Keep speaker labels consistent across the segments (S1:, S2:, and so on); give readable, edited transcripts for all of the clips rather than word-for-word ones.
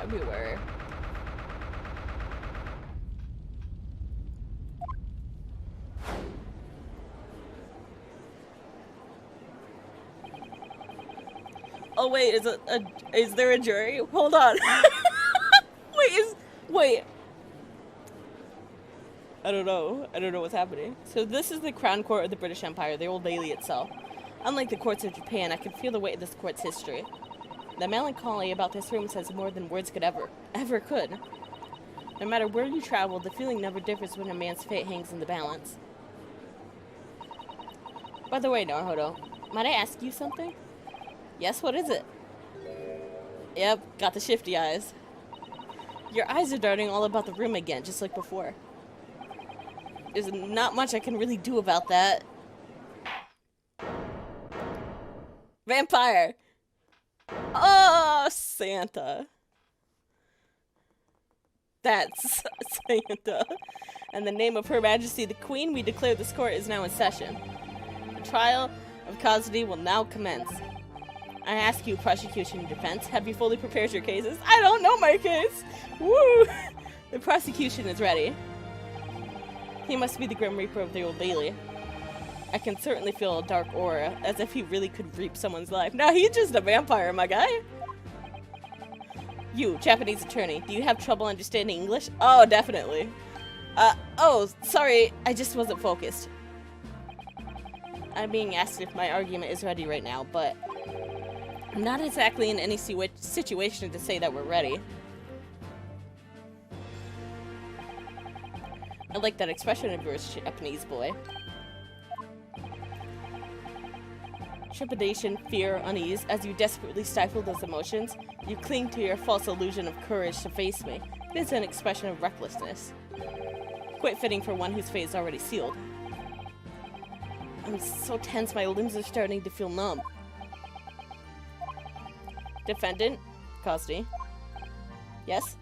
S1: everywhere. Oh wait, is there a jury? Hold on. Wait. I don't know what's happening. So this is the Crown Court of the British Empire, the Old Bailey itself. Unlike the courts of Japan, I can feel the weight of this court's history. The melancholy about this room says more than words could ever could. No matter where you travel, the feeling never differs when a man's fate hangs in the balance. By the way, Naruhodo, might I ask you something? Yes, what is it? Yep, got the shifty eyes. Your eyes are darting all about the room again, just like before. There's not much I can really do about that. Vampire! Oh, Santa. That's Santa. In the name of Her Majesty the Queen, we declare this court is now in session. The trial of custody will now commence. I ask you, prosecution and defense, have you fully prepared your cases? I don't know my case! Woo! The prosecution is ready. He must be the Grim Reaper of the Old Bailey. I can certainly feel a dark aura, as if he really could reap someone's life. No, he's just a vampire, my guy. You, Japanese attorney, do you have trouble understanding English? Oh, definitely. Oh, sorry, I just wasn't focused. I'm being asked if my argument is ready right now, but I'm not exactly in any situation to say that we're ready. I like that expression of yours, Japanese boy. Trepidation, fear, unease, as you desperately stifle those emotions, you cling to your false illusion of courage to face me. It is an expression of recklessness. Quite fitting for one whose fate is already sealed. I'm so tense, my limbs are starting to feel numb. Defendant, Costy. Yes?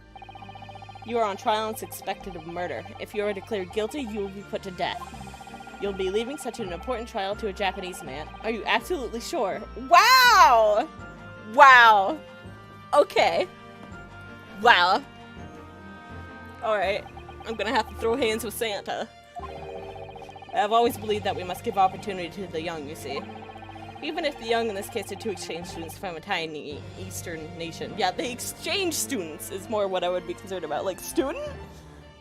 S1: You are on trial and suspected of murder. If you are declared guilty, you will be put to death. You'll be leaving such an important trial to a Japanese man. Are you absolutely sure? Wow! Wow! Okay. Wow. Alright. I'm gonna have to throw hands with Santa. I've always believed that we must give opportunity to the young, you see. Even if the young in this case are two exchange students from a tiny eastern nation. Yeah, the exchange students is more what I would be concerned about. Like, student?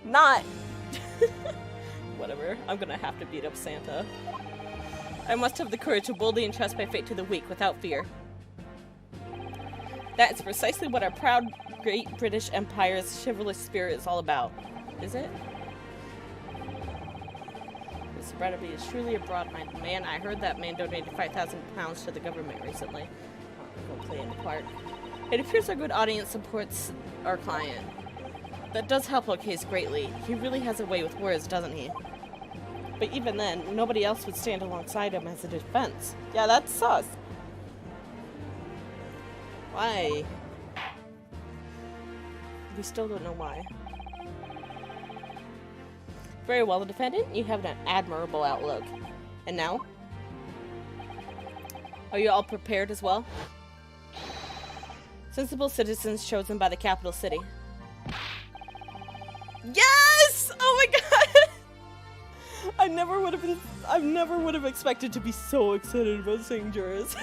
S1: Not... Whatever. I'm gonna have to beat up Santa. I must have the courage to boldly entrust my fate to the weak without fear. That is precisely what our proud great British Empire's chivalrous spirit is all about. Is it? Mr. Bradley is truly a broad-minded man. I heard that man donated £5,000 to the government recently. I'll go play in the park. It appears our good audience supports our client. That does help our case greatly. He really has a way with words, doesn't he? But even then, nobody else would stand alongside him as a defense. Yeah, that's sus. Why? We still don't know why. Very well, the defendant. You have an admirable outlook. And now? Are you all prepared as well? Sensible citizens chosen by the capital city. Yes! Oh my god! I never would have expected to be so excited about seeing jurors.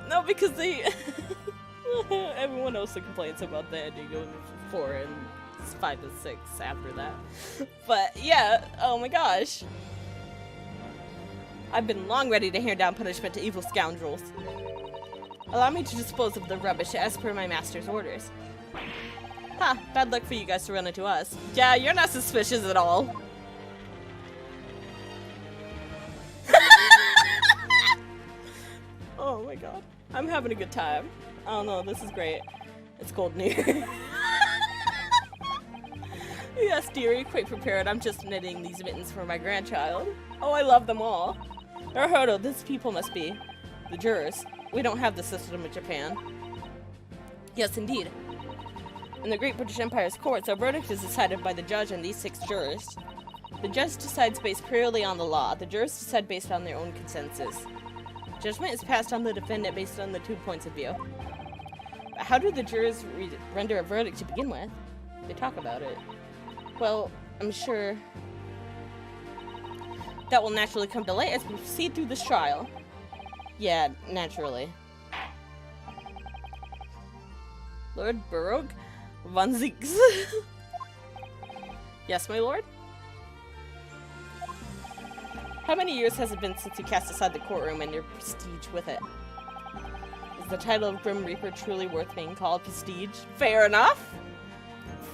S1: No, because they everyone else complains about the ending of 4 and 5 and 6 after that. But yeah, oh my gosh. I've been long ready to hand down punishment to evil scoundrels. Allow me to dispose of the rubbish as per my master's orders. Huh, bad luck for you guys to run into us. Yeah, you're not suspicious at all. Oh my god. I'm having a good time. Oh no, this is great. It's cold in here. Yes, dearie, quite prepared. I'm just knitting these mittens for my grandchild. Oh, I love them all. Naruhodo, these people must be the jurors. We don't have the system in Japan. Yes, indeed. In the Great British Empire's courts, our verdict is decided by the judge and these 6 jurors. The judge decides based purely on the law. The jurors decide based on their own consensus. Judgment is passed on the defendant based on the 2 points of view. How do the jurors render a verdict to begin with? They talk about it. Well, I'm sure that will naturally come to light as we proceed through this trial. Yeah, naturally. Lord Baroque von Zieks. Yes, my lord? How many years has it been since you cast aside the courtroom and your prestige with it? Is the title of Grim Reaper truly worth being called prestige? Fair enough!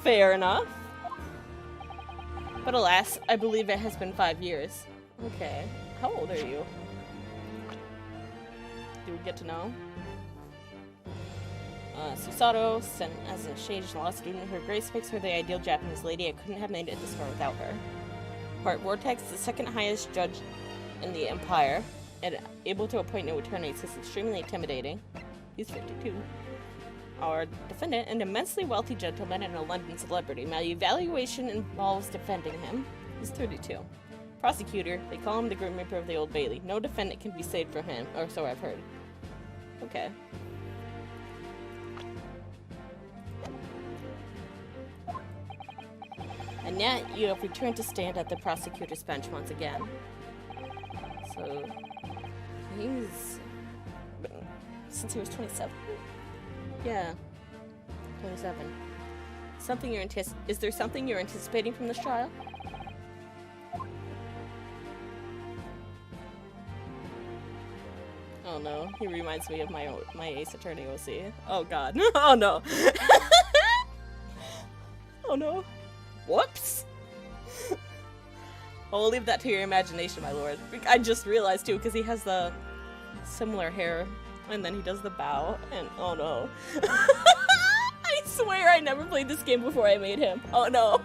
S1: Fair enough. But alas, I believe it has been 5 years. Okay. How old are you? Do we get to know? Susato, sent as an exchange law student, her grace makes her the ideal Japanese lady. I couldn't have made it this far without her. Heart Vortex, the second highest judge in the Empire, and able to appoint new attorneys, is extremely intimidating. He's 52. Our defendant, an immensely wealthy gentleman and a London celebrity. My evaluation involves defending him. He's 32. Prosecutor, they call him the Grim Reaper of the Old Bailey. No defendant can be saved from him, or so I've heard. Okay. And yet, you have returned to stand at the prosecutor's bench once again. So, he's... since he was 27? Yeah. 27. Something you're is there something you're anticipating from this trial? Oh no, he reminds me of my Ace Attorney OC. Oh god. Oh no. Oh no. Whoops! I'll leave that to your imagination, my lord. I just realized too, because he has the similar hair, and then he does the bow, and oh no. I swear I never played this game before I made him. Oh no.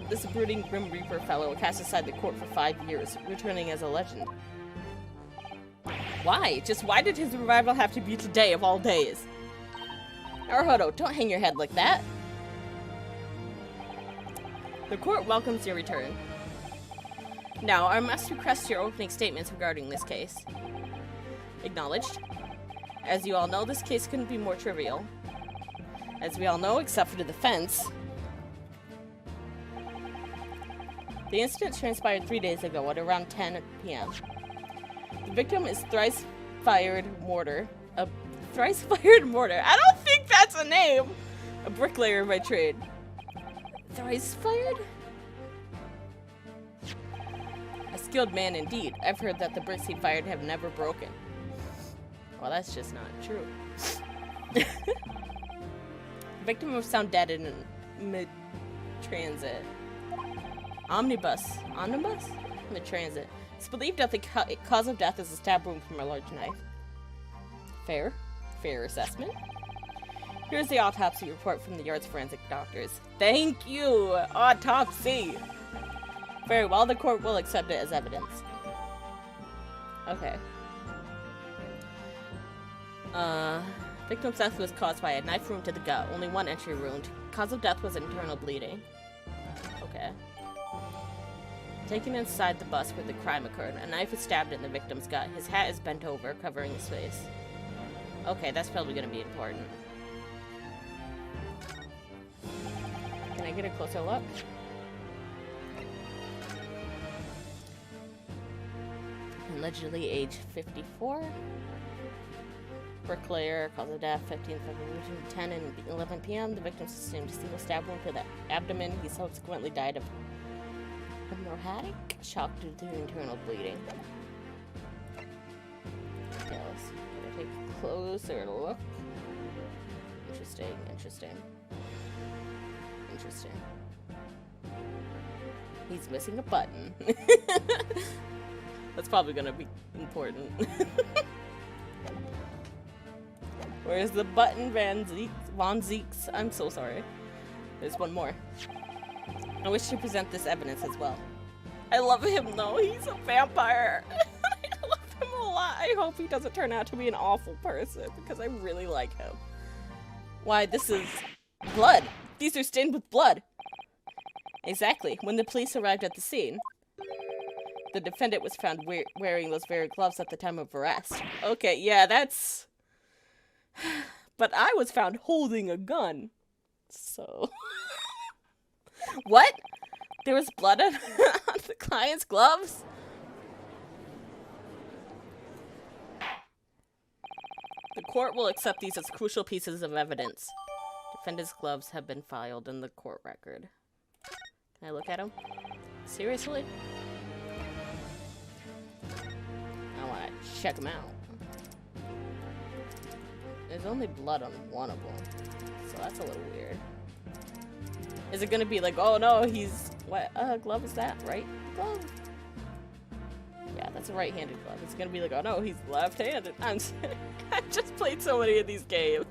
S1: This brooding Grim Reaper fellow cast aside the court for 5 years, returning as a legend. Why? Just why did his revival have to be today of all days? Naruhodo, don't hang your head like that. The court welcomes your return. Now, I must request your opening statements regarding this case. Acknowledged. As you all know, this case couldn't be more trivial. As we all know, except for the defense, the incident transpired 3 days ago at around 10 p.m. The victim is Thrice-Fired Mortar. A Thrice-Fired Mortar. I don't think that's a name! A bricklayer by trade. Thrice-Fired? A skilled man indeed. I've heard that the bricks he fired have never broken. Well, that's just not true. The victim was found dead in mid-transit. Omnibus? Mid-transit. It's believed that the cause of death is a stab wound from a large knife. Fair. Fair assessment. Here's the autopsy report from the yard's forensic doctors. Thank you! Autopsy! Very well, the court will accept it as evidence. Okay. Victim's death was caused by a knife wound to the gut. Only one entry wound. Cause of death was internal bleeding. Okay. Taken inside the bus where the crime occurred, a knife is stabbed in the victim's gut. His hat is bent over, covering his face. Okay, that's probably gonna be important. Can I get a closer look? Allegedly age 54. Bricklayer, cause of death, 15th February, 10 and 11 p.m. The victim sustained a single stab wound to the abdomen. He subsequently died of hemorrhagic shock due to internal bleeding. Details. Gonna take a closer look. Interesting, interesting. Interesting. He's missing a button. That's probably gonna be important. Where's the button, Von Zieks? I'm so sorry. There's one more. I wish to present this evidence as well. I love him though, he's a vampire. I love him a lot. I hope he doesn't turn out to be an awful person, because I really like him. Why, this is blood. These are stained with blood. Exactly. When the police arrived at the scene, The defendant was found wearing those very gloves at the time of arrest. Okay, yeah, that's... But I was found holding a gun. So... What? There was blood on the client's gloves? The court will accept these as crucial pieces of evidence. Defendant's gloves have been filed in the court record. Can I look at them? Seriously? I want to check them out. There's only blood on one of them, so that's a little weird. Is it gonna be like, oh no, he's... What glove is that? Right glove? Yeah, that's a right-handed glove. It's gonna be like, oh no, he's left-handed. I've just played so many of these games.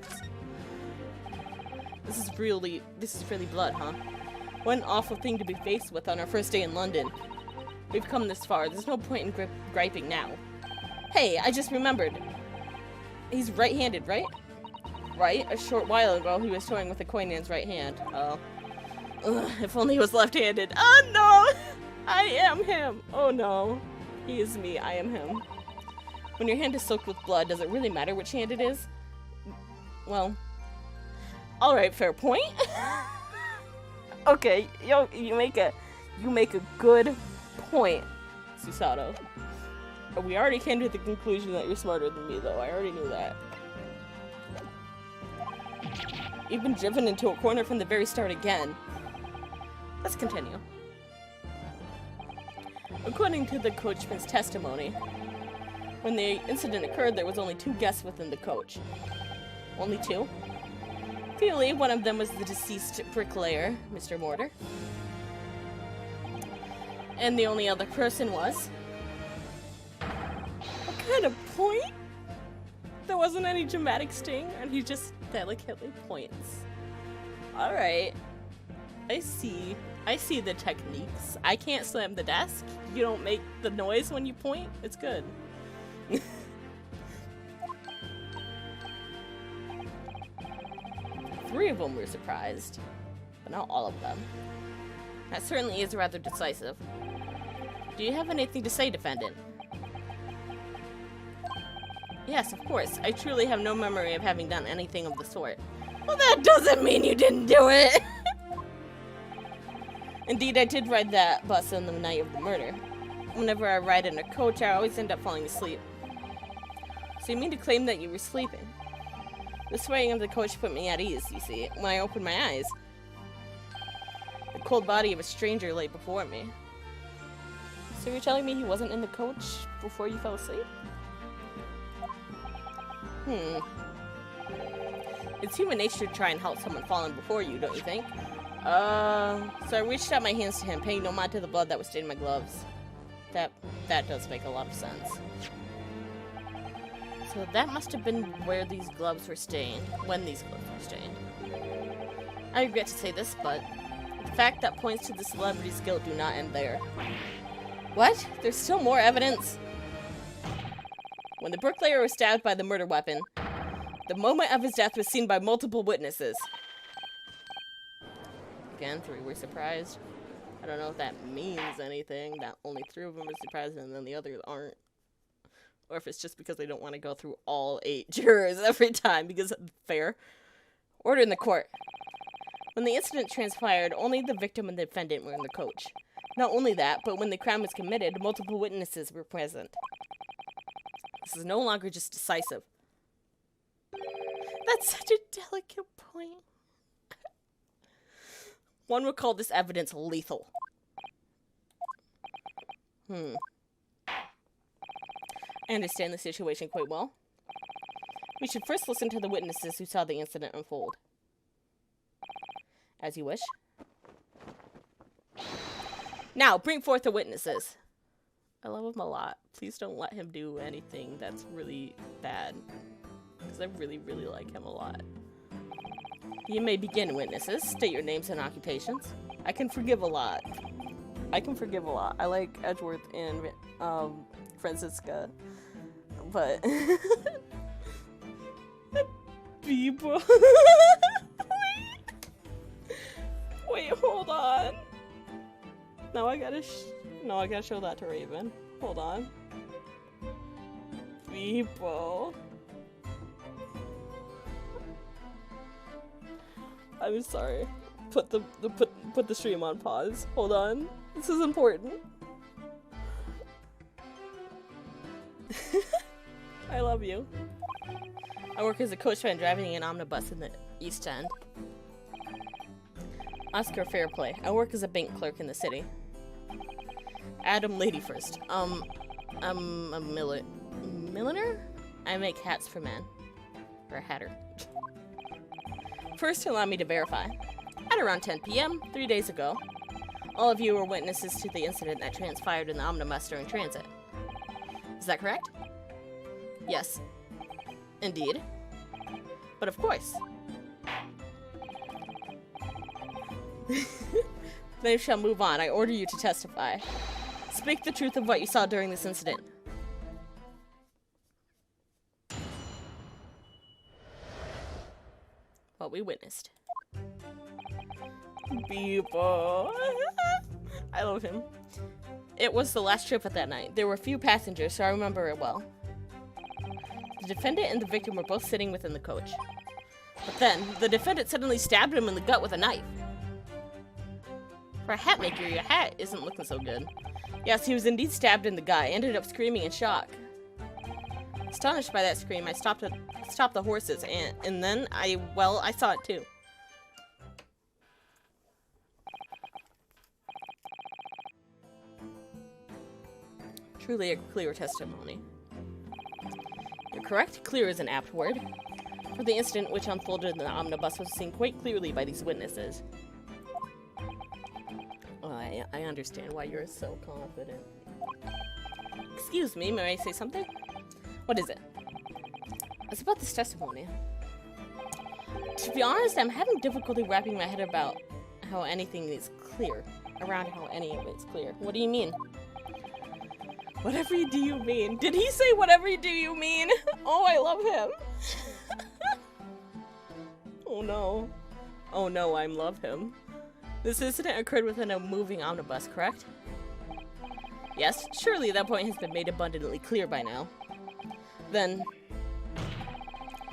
S1: This is really blood, huh? What an awful thing to be faced with on our first day in London. We've come this far. There's no point in griping now. Hey, I just remembered. He's right-handed, right? Right? A short while ago, he was toying with a coin in his right hand. Oh. Ugh, if only he was left-handed. Oh no! I am him! Oh no. He is me. I am him. When your hand is soaked with blood, does it really matter which hand it is? Well... Alright, fair point. Okay, you make a good point, Susato. We already came to the conclusion that you're smarter than me, though. I already knew that. You've been driven into a corner from the very start again. Let's continue. According to the coachman's testimony, when the incident occurred, there was only 2 guests within the coach. Only 2? Clearly, one of them was the deceased bricklayer, Mr. Mortar. And the only other person was... What kind of point? There wasn't any dramatic sting, and he just delicately points. Alright. I see the techniques. I can't slam the desk. You don't make the noise when you point. It's good. 3 of them were surprised, but not all of them. That certainly is rather decisive. Do you have anything to say, defendant? Yes, of course. I truly have no memory of having done anything of the sort. Well, that doesn't mean you didn't do it! Indeed, I did ride that bus on the night of the murder. Whenever I ride in a coach, I always end up falling asleep. So you mean to claim that you were sleeping? The swaying of the coach put me at ease, you see, when I opened my eyes. The cold body of a stranger lay before me. So you're telling me he wasn't in the coach before you fell asleep? It's human nature to try and help someone fallen before you, don't you think? So I reached out my hands to him, paying no mind to the blood that was stained my gloves. That does make a lot of sense. So that must have been where these gloves were stained, when these gloves were stained. I regret to say this, but the fact that points to the celebrity's guilt do not end there. What? There's still more evidence? When the bricklayer was stabbed by the murder weapon, the moment of his death was seen by multiple witnesses. Again, 3 were surprised. I don't know if that means anything, that only 3 of them are surprised and then the others aren't. Or if it's just because they don't want to go through all 8 jurors every time, because fair. Order in the court. When the incident transpired, only the victim and the defendant were in the coach. Not only that, but when the crime was committed, multiple witnesses were present. This is no longer just decisive. That's such a delicate point. One would call this evidence lethal. I understand the situation quite well. We should first listen to the witnesses who saw the incident unfold. As you wish. Now, bring forth the witnesses. I love him a lot. Please don't let him do anything that's really bad. Because I really, really like him a lot. You may begin, witnesses. State your names and occupations. I can forgive a lot. I like Edgeworth and Francisca. But... people... Wait, hold on. Now I gotta No, I gotta show that to Raven. Hold on. People. I'm sorry. Put the stream on pause. Hold on. This is important. I love you. I work as a coach fan driving an omnibus in the East End. Oscar Fairplay. I work as a bank clerk in the city. Adam Lady First. I'm a milliner? I make hats for men. Or a hatter. First, allow me to verify. At around 10 p.m., 3 days ago, all of you were witnesses to the incident that transpired in the omnibus during transit. Is that correct? Yes. Indeed. But of course. Then you shall move on. I order you to testify. Speak the truth of what you saw during this incident. What we witnessed. People. I love him. It was the last trip of that night. There were few passengers, so I remember it well. The defendant and the victim were both sitting within the coach. But then, the defendant suddenly stabbed him in the gut with a knife. For a hat maker, your hat isn't looking so good. Yes, he was indeed stabbed in the gut. I ended up screaming in shock. Astonished by that scream, I stopped the horses, and then I saw it too. Truly a clear testimony. You're correct. Clear is an apt word. For the incident which unfolded in the omnibus was seen quite clearly by these witnesses. Oh, I understand why you're so confident. Excuse me, may I say something? What is it? It's about this testimony. To be honest, I'm having difficulty wrapping my head about how anything is clear. Around how any of it's clear. What do you mean? Whatever do you mean? Did he say whatever do you mean? Oh, I love him. Oh no. Oh no, I love him. This incident occurred within a moving omnibus, correct? Yes, surely that point has been made abundantly clear by now. Then,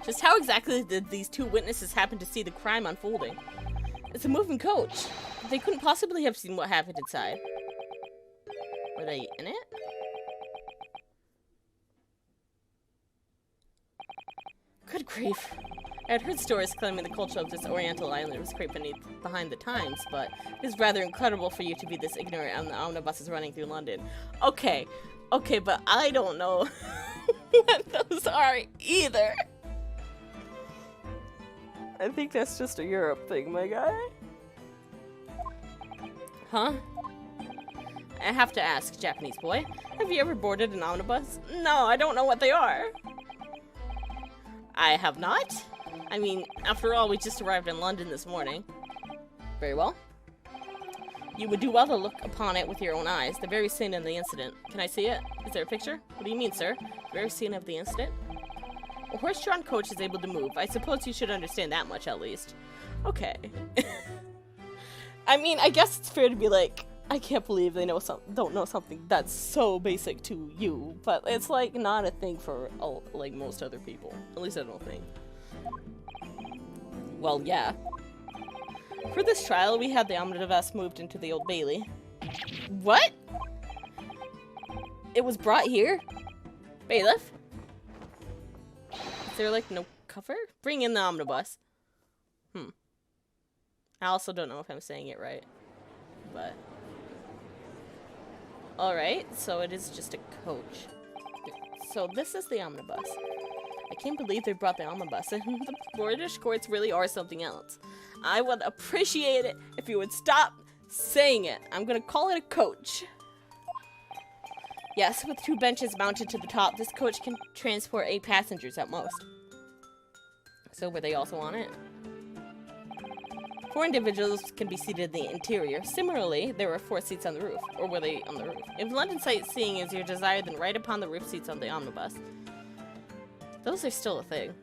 S1: just how exactly did these two witnesses happen to see the crime unfolding? It's a moving coach. They couldn't possibly have seen what happened inside. Were they in it? Good grief. I had heard stories claiming the culture of this oriental island was creeping behind the times, but it is rather incredible for you to be this ignorant on the omnibuses running through London. Okay, but I don't know what those are either. I think that's just a Europe thing, my guy. Huh? I have to ask, Japanese boy, have you ever boarded an omnibus? No, I don't know what they are. I have not. I mean, after all, we just arrived in London this morning. Very well. You would do well to look upon it with your own eyes, the very scene of the incident. Can I see it? Is there a picture? What do you mean, sir? The very scene of the incident? A horse-drawn coach is able to move. I suppose you should understand that much, at least. Okay. I mean, I guess it's fair to be like, I can't believe they don't know something that's so basic to you, but it's like not a thing for like most other people. At least I don't think. Well, yeah. For this trial, we had the omnibus moved into the Old Bailey. What? It was brought here? Bailiff? Is there like no cover? Bring in the omnibus. I also don't know if I'm saying it right, but... Alright, so it is just a coach. So this is the omnibus. I can't believe they brought the omnibus in. The British courts really are something else. I would appreciate it if you would stop saying it. I'm gonna call it a coach. Yes, with 2 benches mounted to the top, this coach can transport 8 passengers at most. So were they also on it? 4 individuals can be seated in the interior. Similarly, there were 4 seats on the roof. Or were they on the roof? If London sightseeing is your desire, then right upon the roof seats on the omnibus. Those are still a thing.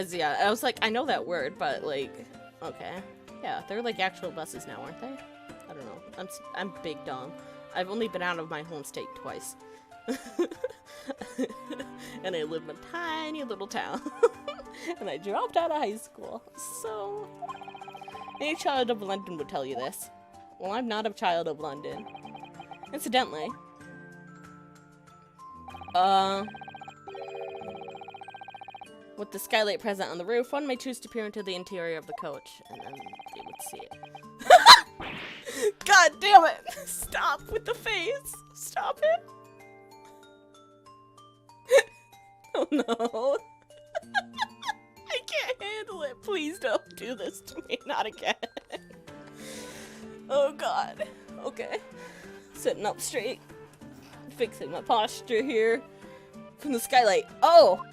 S1: Yeah, I was like, I know that word, but like, okay. Yeah, they're like actual buses now, aren't they? I don't know. I'm big dumb. I've only been out of my home state twice. And I live in a tiny little town. And I dropped out of high school. So, any child of London would tell you this. Well, I'm not a child of London. Incidentally, with the skylight present on the roof, one may choose to peer into the interior of the coach, and then they would see it. God damn it! Stop with the face! Stop it! Oh no. I can't handle it. Please don't do this to me. Not again. Oh god. Okay. Sitting up straight. Fixing my posture here. From the skylight. Oh!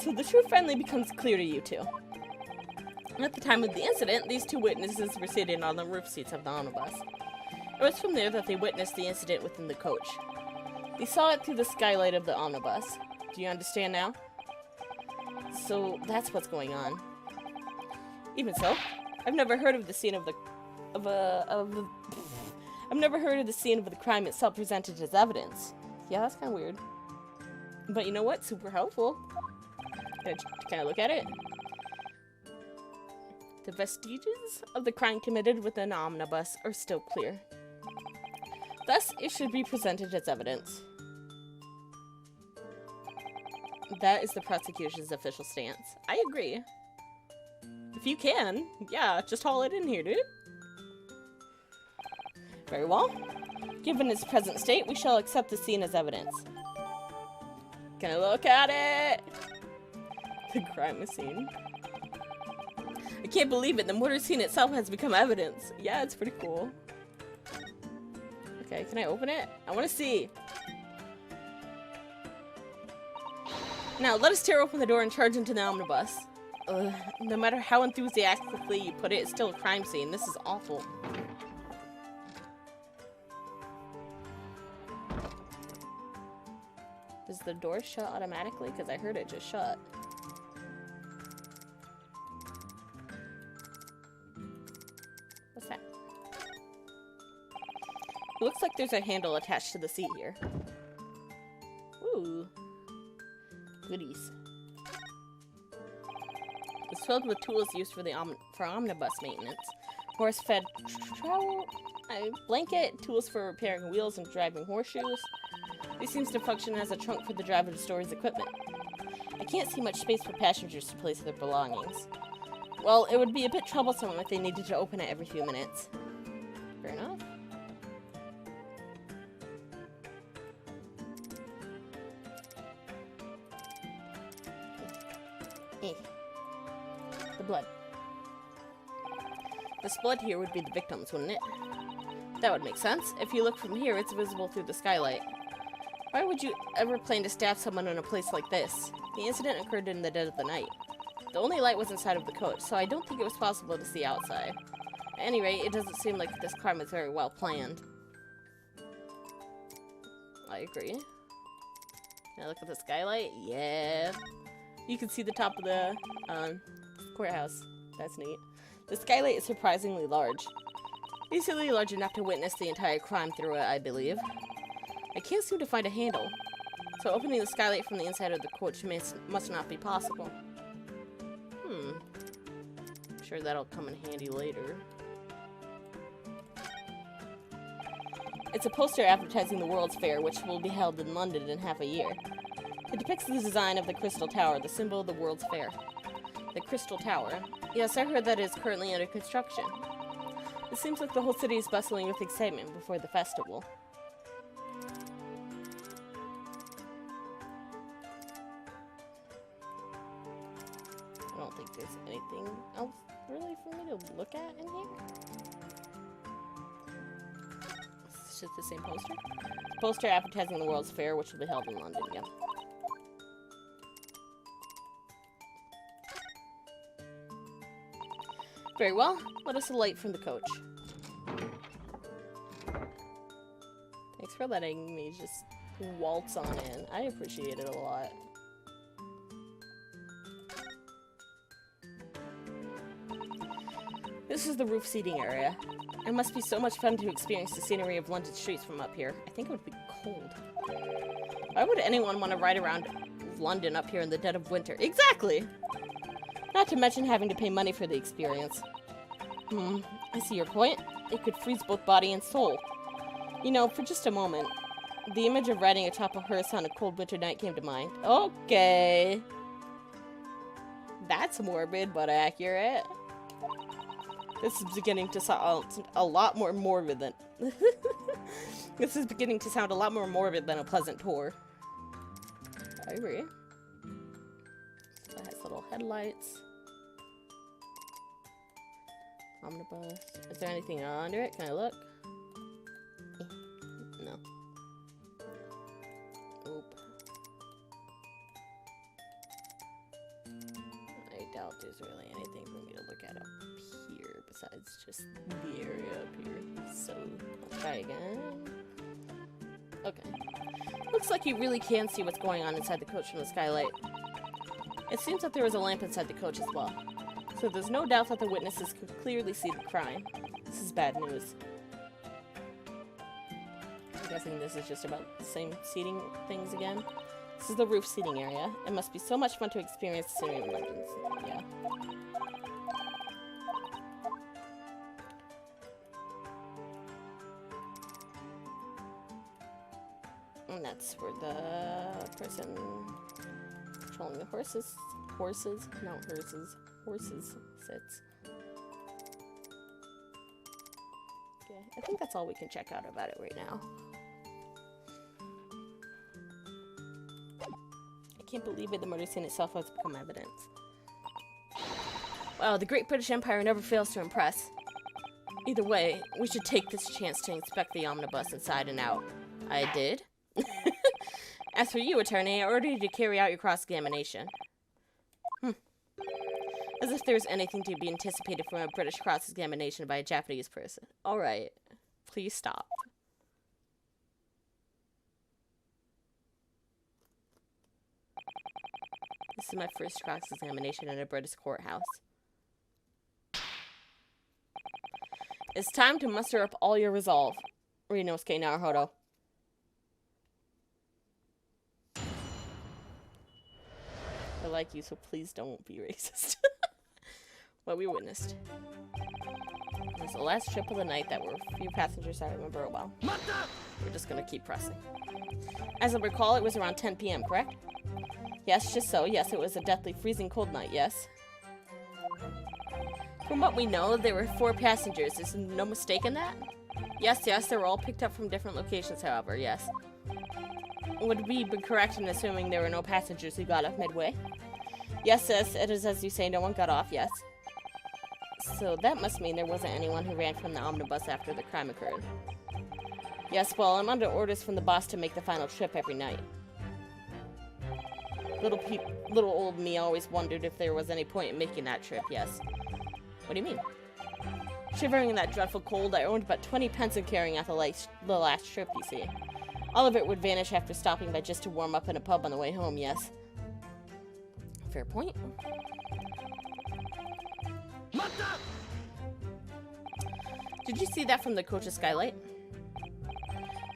S1: So the truth finally becomes clear to you two. At the time of the incident, these two witnesses were sitting on the roof seats of the omnibus. It was from there that they witnessed the incident within the coach. They saw it through the skylight of the omnibus. Do you understand now? So that's what's going on. Even so, I've never heard of the scene of the I've never heard of the scene of the crime itself presented as evidence. Yeah, that's kind of weird. But you know what? Super helpful. Can I look at it? The vestiges of the crime committed within the omnibus are still clear. Thus, it should be presented as evidence. That is the prosecution's official stance. I agree. If you can, yeah, just haul it in here, dude. Very well. Given its present state, we shall accept the scene as evidence. Can I look at it? The crime scene. I can't believe it. The murder scene itself has become evidence. Yeah, it's pretty cool. Okay, can I open it? I want to see. Now, let us tear open the door and charge into the omnibus. No matter how enthusiastically you put it, it's still a crime scene. This is awful. Does the door shut automatically? Because I heard it just shut. What's that? It looks like there's a handle attached to the seat here. Ooh. Goodies. It's filled with tools used for the omnibus maintenance. Horse-fed trowel, blanket, tools for repairing wheels and driving horseshoes. This seems to function as a trunk for the driver to store his equipment. I can't see much space for passengers to place their belongings. Well, it would be a bit troublesome if they needed to open it every few minutes. Fair enough. The blood. This blood here would be the victim's, wouldn't it? That would make sense. If you look from here, it's visible through the skylight. Why would you ever plan to stab someone in a place like this? The incident occurred in the dead of the night. The only light was inside of the coach, so I don't think it was possible to see outside. At any rate, it doesn't seem like this crime is very well planned. I agree. Can I look at the skylight? Yeah. You can see the top of the courthouse. That's neat. The skylight is surprisingly large. Easily large enough to witness the entire crime through it, I believe. I can't seem to find a handle, so opening the skylight from the inside of the coach must not be possible. I'm sure that'll come in handy later. It's a poster advertising the World's Fair, which will be held in London in half a year. It depicts the design of the Crystal Tower, the symbol of the World's Fair. The Crystal Tower. Yes, I heard that it is currently under construction. It seems like the whole city is bustling with excitement before the festival. I don't think there's anything else really for me to look at in here. It's just the same poster. Poster advertising the World's Fair, which will be held in London, yeah. Very well. Let us alight from the coach. Thanks for letting me just waltz on in. I appreciate it a lot. This This is the roof seating area. It must be so much fun to experience the scenery of London streets from up here. I think it would be cold. Why would anyone want to ride around London up here in the dead of winter? Exactly! Not to mention having to pay money for the experience. I see your point. It could freeze both body and soul. You know, for just a moment, the image of riding atop a hearse on a cold winter night came to mind. Okay. That's morbid, but accurate. This is beginning to sound a lot more morbid than... This is beginning to sound a lot more morbid than a pleasant tour. I agree. So it has little headlights. Omnibus. Is there anything under it? Can I look? No. Nope. I doubt there's really anything for me to look at up here besides just the area up here. So, let's try again. Okay. Looks like you really can see what's going on inside the coach from the skylight. It seems that there was a lamp inside the coach as well. So there's no doubt that the witnesses could clearly see the crime. This is bad news. I'm guessing this is just about the same seating things again. This is the roof seating area. It must be so much fun to experience the scenery of London. Yeah. And that's where the person controlling the horses sits. Okay, I think that's all we can check out about it right now. I can't believe it, the murder scene itself has become evidence. Wow, the Great British Empire never fails to impress. Either way, we should take this chance to inspect the omnibus inside and out. I did? As for you, attorney, I ordered you to carry out your cross-examination. As if there's anything to be anticipated from a British cross-examination by a Japanese person. Alright. Please stop. This is my first cross-examination in a British courthouse. It's time to muster up all your resolve. Ryunosuke Naruhodo. I like you, so please don't be racist. What we witnessed. It was the last trip of the night that were few passengers I remember it well. We're just gonna keep pressing. As I recall, it was around 10 p.m., correct? Yes, just so. Yes, it was a deathly freezing cold night, yes. From what we know, there were 4 passengers. Is no mistake in that? Yes, they were all picked up from different locations, however, yes. Would we be correct in assuming there were no passengers who got off midway? Yes, it is as you say, no one got off, yes. So that must mean there wasn't anyone who ran from the omnibus after the crime occurred. Yes, well, I'm under orders from the boss to make the final trip every night. Little old me always wondered if there was any point in making that trip, yes. What do you mean? Shivering in that dreadful cold, I earned about 20 pence in carrying out the last trip, you see. All of it would vanish after stopping by just to warm up in a pub on the way home, yes. Fair point. Did you see that from the coach's skylight?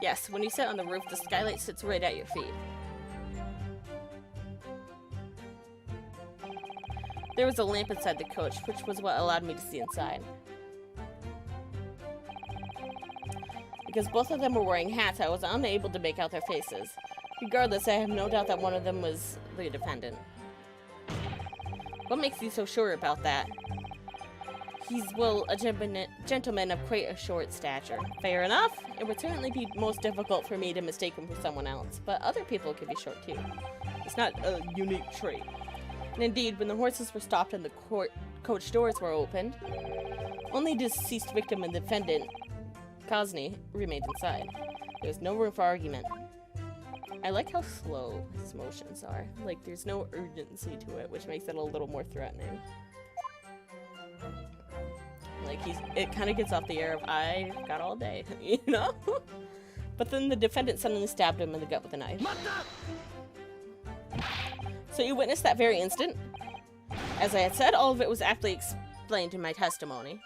S1: Yes, when you sit on the roof, the skylight sits right at your feet. There was a lamp inside the coach, which was what allowed me to see inside. Because both of them were wearing hats, I was unable to make out their faces. Regardless, I have no doubt that one of them was the defendant. What makes you so sure about that? He's, well, a gentleman of quite a short stature. Fair enough. It would certainly be most difficult for me to mistake him for someone else, but other people could be short too. It's not a unique trait. And indeed, when the horses were stopped and the coach doors were opened, only deceased victim and defendant, Kosny, remained inside. There was no room for argument. I like how slow his motions are. Like, there's no urgency to it, which makes it a little more threatening. Like, it kind of gets off the air of, I got all day, you know? But then the defendant suddenly stabbed him in the gut with a knife. So you witnessed that very instant? As I had said, all of it was aptly explained in my testimony.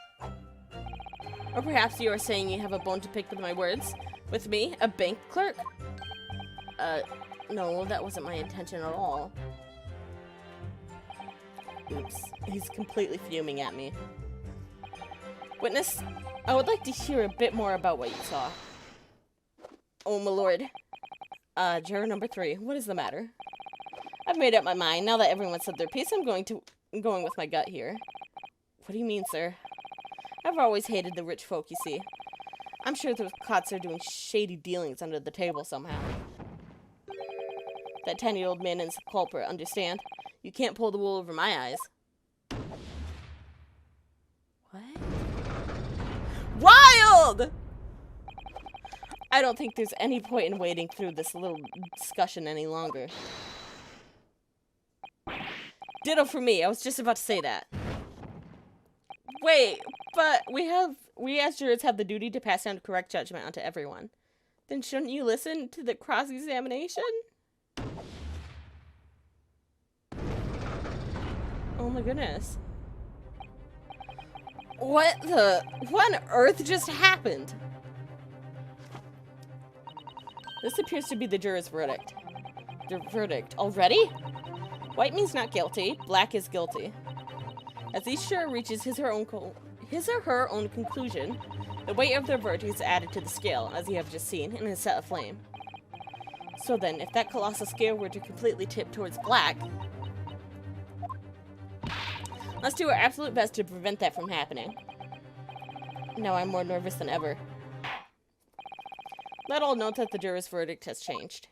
S1: Or perhaps you are saying you have a bone to pick with my words? With me, a bank clerk? No, that wasn't my intention at all. Oops, he's completely fuming at me. Witness, I would like to hear a bit more about what you saw. Oh, my lord. Juror number 3, what is the matter? I've made up my mind. Now that everyone said their piece, I'm going with my gut here. What do you mean, sir? I've always hated the rich folk, you see. I'm sure those cots are doing shady dealings under the table somehow. That tiny old man is the culprit, understand? You can't pull the wool over my eyes. What? Wild! I don't think there's any point in waiting through this little discussion any longer. Ditto for me, I was just about to say that. Wait, but we as jurors have the duty to pass down correct judgment onto everyone. Then shouldn't you listen to the cross-examination? Oh my goodness. What on earth just happened? This appears to be the juror's verdict. The verdict already? White means not guilty, black is guilty. As each juror reaches his or her own conclusion, the weight of their verdict is added to the scale, as you have just seen, and is set aflame. So then, if that colossal scale were to completely tip towards black, let's do our absolute best to prevent that from happening. Now I'm more nervous than ever. Let all note that the juror's verdict has changed.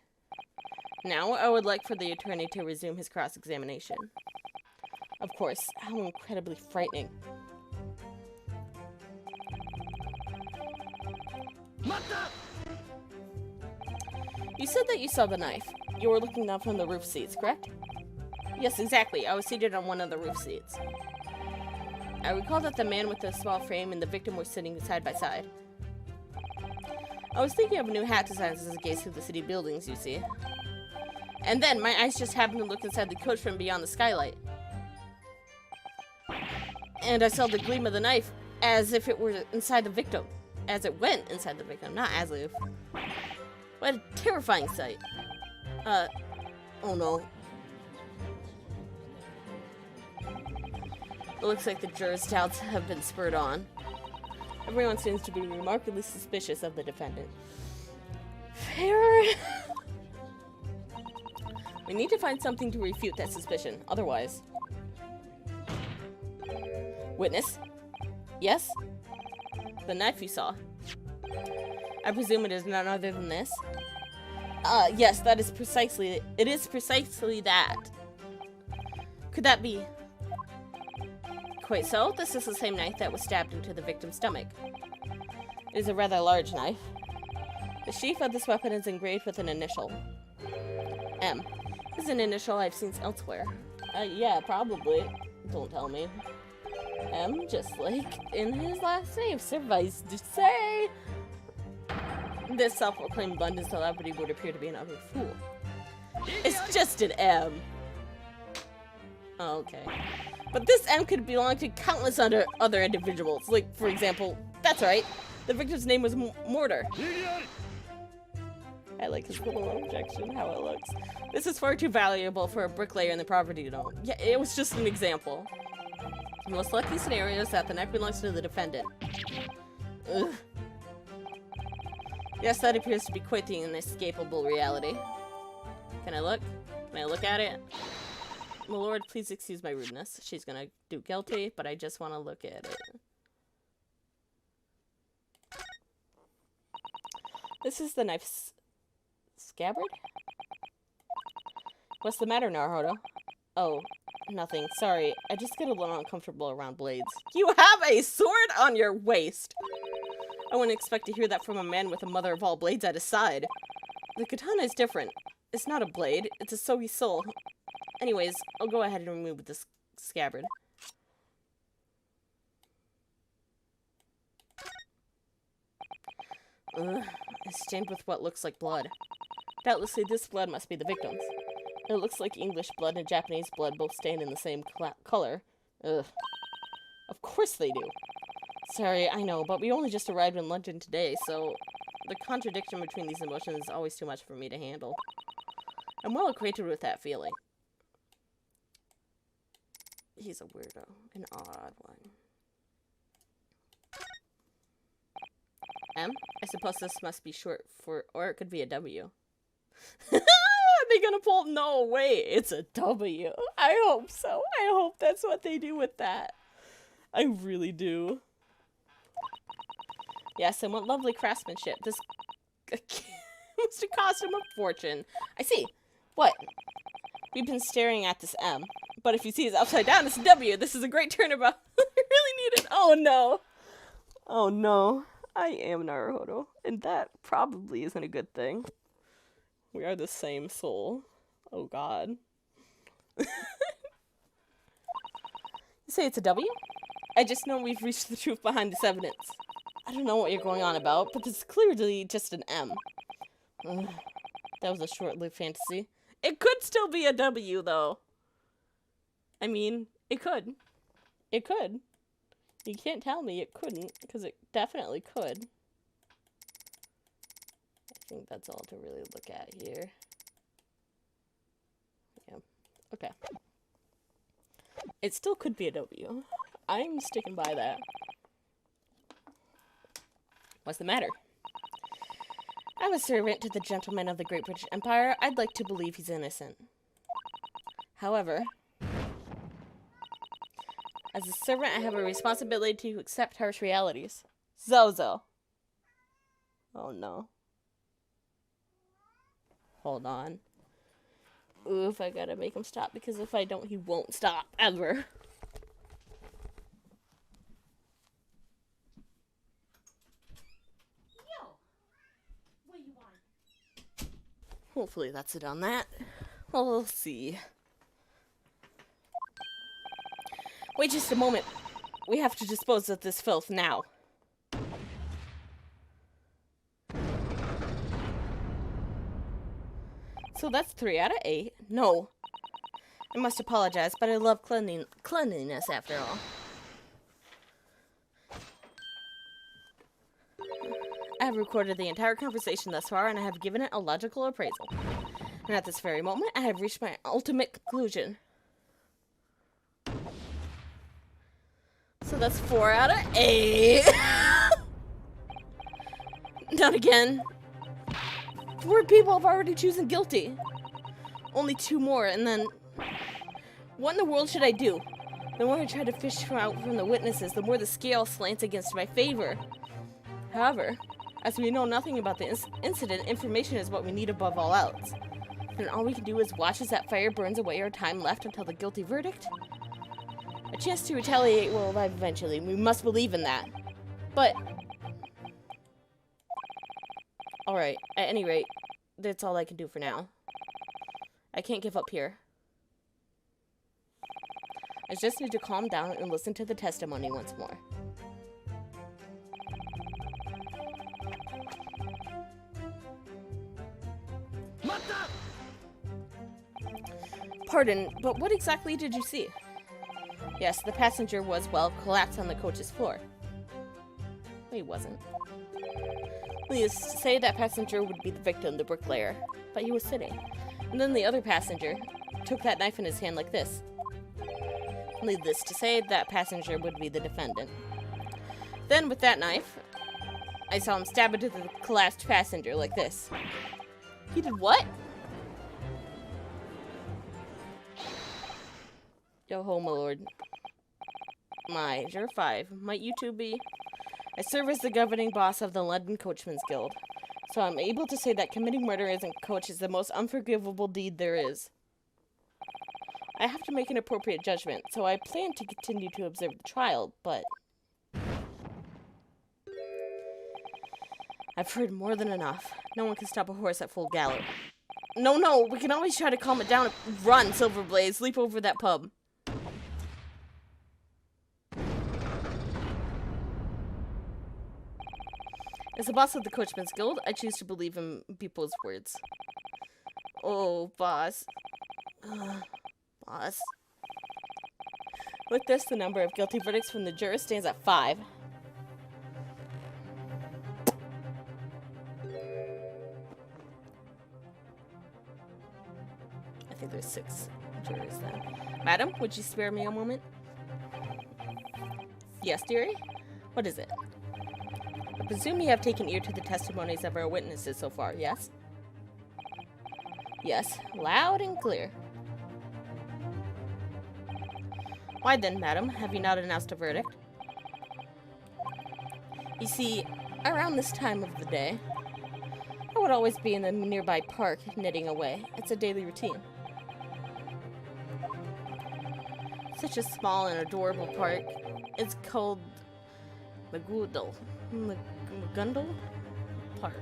S1: Now, I would like for the attorney to resume his cross-examination. Of course, how incredibly frightening. You said that you saw the knife. You were looking down from the roof seats, correct? Yes, exactly. I was seated on one of the roof seats. I recall that the man with the small frame and the victim were sitting side by side. I was thinking of a new hat design as I gazed through the city buildings, you see. And then, my eyes just happened to look inside the coach from beyond the skylight. And I saw the gleam of the knife as if it were inside the victim. As it went inside the victim, not as if. What a terrifying sight. Oh no. It looks like the jurors' doubts have been spurred on. Everyone seems to be remarkably suspicious of the defendant. Fair. We need to find something to refute that suspicion, otherwise... Witness? Yes? The knife you saw. I presume it is none other than this? Yes, it is precisely that. Could that be? Quite so, this is the same knife that was stabbed into the victim's stomach. It is a rather large knife. The sheath of this weapon is engraved with an initial. M. This is an initial I've seen elsewhere. Yeah, probably. Don't tell me. M, just like in his last name, suffice to say. This self-proclaimed abundant celebrity would appear to be an utter fool. It's just an M. Oh, okay. But this M could belong to countless other individuals. Like, for example, that's right. The victim's name was Mortar. I like his little objection, how it looks. This is far too valuable for a bricklayer in the property to own. Yeah, it was just an example. The most likely scenario is that the knife belongs to the defendant. Ugh. Yes, that appears to be quite the inescapable reality. Can I look? Can I look at it? My lord, please excuse my rudeness. She's gonna do guilty, but I just want to look at it. This is the knife's scabbard? What's the matter, Naruto? Oh, nothing. Sorry, I just get a little uncomfortable around blades. You have a sword on your waist! I wouldn't expect to hear that from a man with a mother of all blades at his side. The katana is different. It's not a blade, it's a Sogi soul. Anyways, I'll go ahead and remove this scabbard. Ugh, it's stained with what looks like blood. Doubtlessly, this blood must be the victim's. It looks like English blood and Japanese blood both stained in the same color. Ugh. Of course they do. Sorry, I know, but we only just arrived in London today, so the contradiction between these emotions is always too much for me to handle. I'm well acquainted with that feeling. He's a weirdo. An odd one. M? I suppose this must be short for, or it could be a W. Are they gonna pull? No, wait, it's a W. I hope so. I hope that's what they do with that. I really do. Yes, and what lovely craftsmanship. This must have cost him a fortune. I see. What? We've been staring at this M, but if you see it's upside down, it's a W. This is a great turnabout. I really need it. Oh no. Oh no. I am Naruhodo, and that probably isn't a good thing. We are the same soul. Oh god. You say it's a W? I just know we've reached the truth behind this evidence. I don't know what you're going on about, but this is clearly just an M. Ugh, that was a short-lived fantasy. It could still be a W, though. I mean, it could. It could. You can't tell me it couldn't, because it definitely could. I think that's all to really look at here. Yeah. Okay. It still could be a W. I'm sticking by that. What's the matter? I'm a servant to the gentleman of the Great British Empire. I'd like to believe he's innocent. However, as a servant, I have a responsibility to accept harsh realities. Zozo. Oh no. Hold on. Oof, I gotta make him stop, because if I don't, he won't stop, ever. Yo! What do you want? Hopefully that's it on that. Well, we'll see. Wait just a moment. We have to dispose of this filth now. So that's 3 out of 8. No. I must apologize, but I love cleanliness after all. I have recorded the entire conversation thus far, and I have given it a logical appraisal. And at this very moment, I have reached my ultimate conclusion. So that's 4 out of 8. Not again. 4 people have already chosen guilty. Only 2 more, and then... What in the world should I do? The more I try to fish out from the witnesses, the more the scale slants against my favor. However, as we know nothing about the incident, information is what we need above all else. And all we can do is watch as that fire burns away our time left until the guilty verdict? A chance to retaliate will arrive eventually. We must believe in that. But... Alright, at any rate, that's all I can do for now. I can't give up here. I just need to calm down and listen to the testimony once more. Pardon, but what exactly did you see? Yes, the passenger was, well, collapsed on the coach's floor. No, he wasn't. Needless to say, that passenger would be the victim, the bricklayer. But he was sitting. And then the other passenger took that knife in his hand like this. Needless to say, that passenger would be the defendant. Then, with that knife, I saw him stab into the collapsed passenger like this. He did what? Yo ho, my lord. My, you're 5. Might you two be? I serve as the governing boss of the London Coachmen's Guild, so I'm able to say that committing murder as a coach is the most unforgivable deed there is. I have to make an appropriate judgment, so I plan to continue to observe the trial, but... I've heard more than enough. No one can stop a horse at full gallop. No, we can always try to calm it down. Run, Silverblaze, leap over that pub. As the boss of the Coachmen's Guild, I choose to believe in people's words. Oh, boss. Boss. With this, the number of guilty verdicts from the jurors stands at 5. think there's 6 jurors then. Madam, would you spare me a moment? Yes, dearie? What is it? I presume you have taken ear to the testimonies of our witnesses so far, yes? Yes, loud and clear. Why then, madam, have you not announced a verdict? You see, around this time of the day, I would always be in the nearby park knitting away. It's a daily routine. Such a small and adorable park. It's called Magundal Park.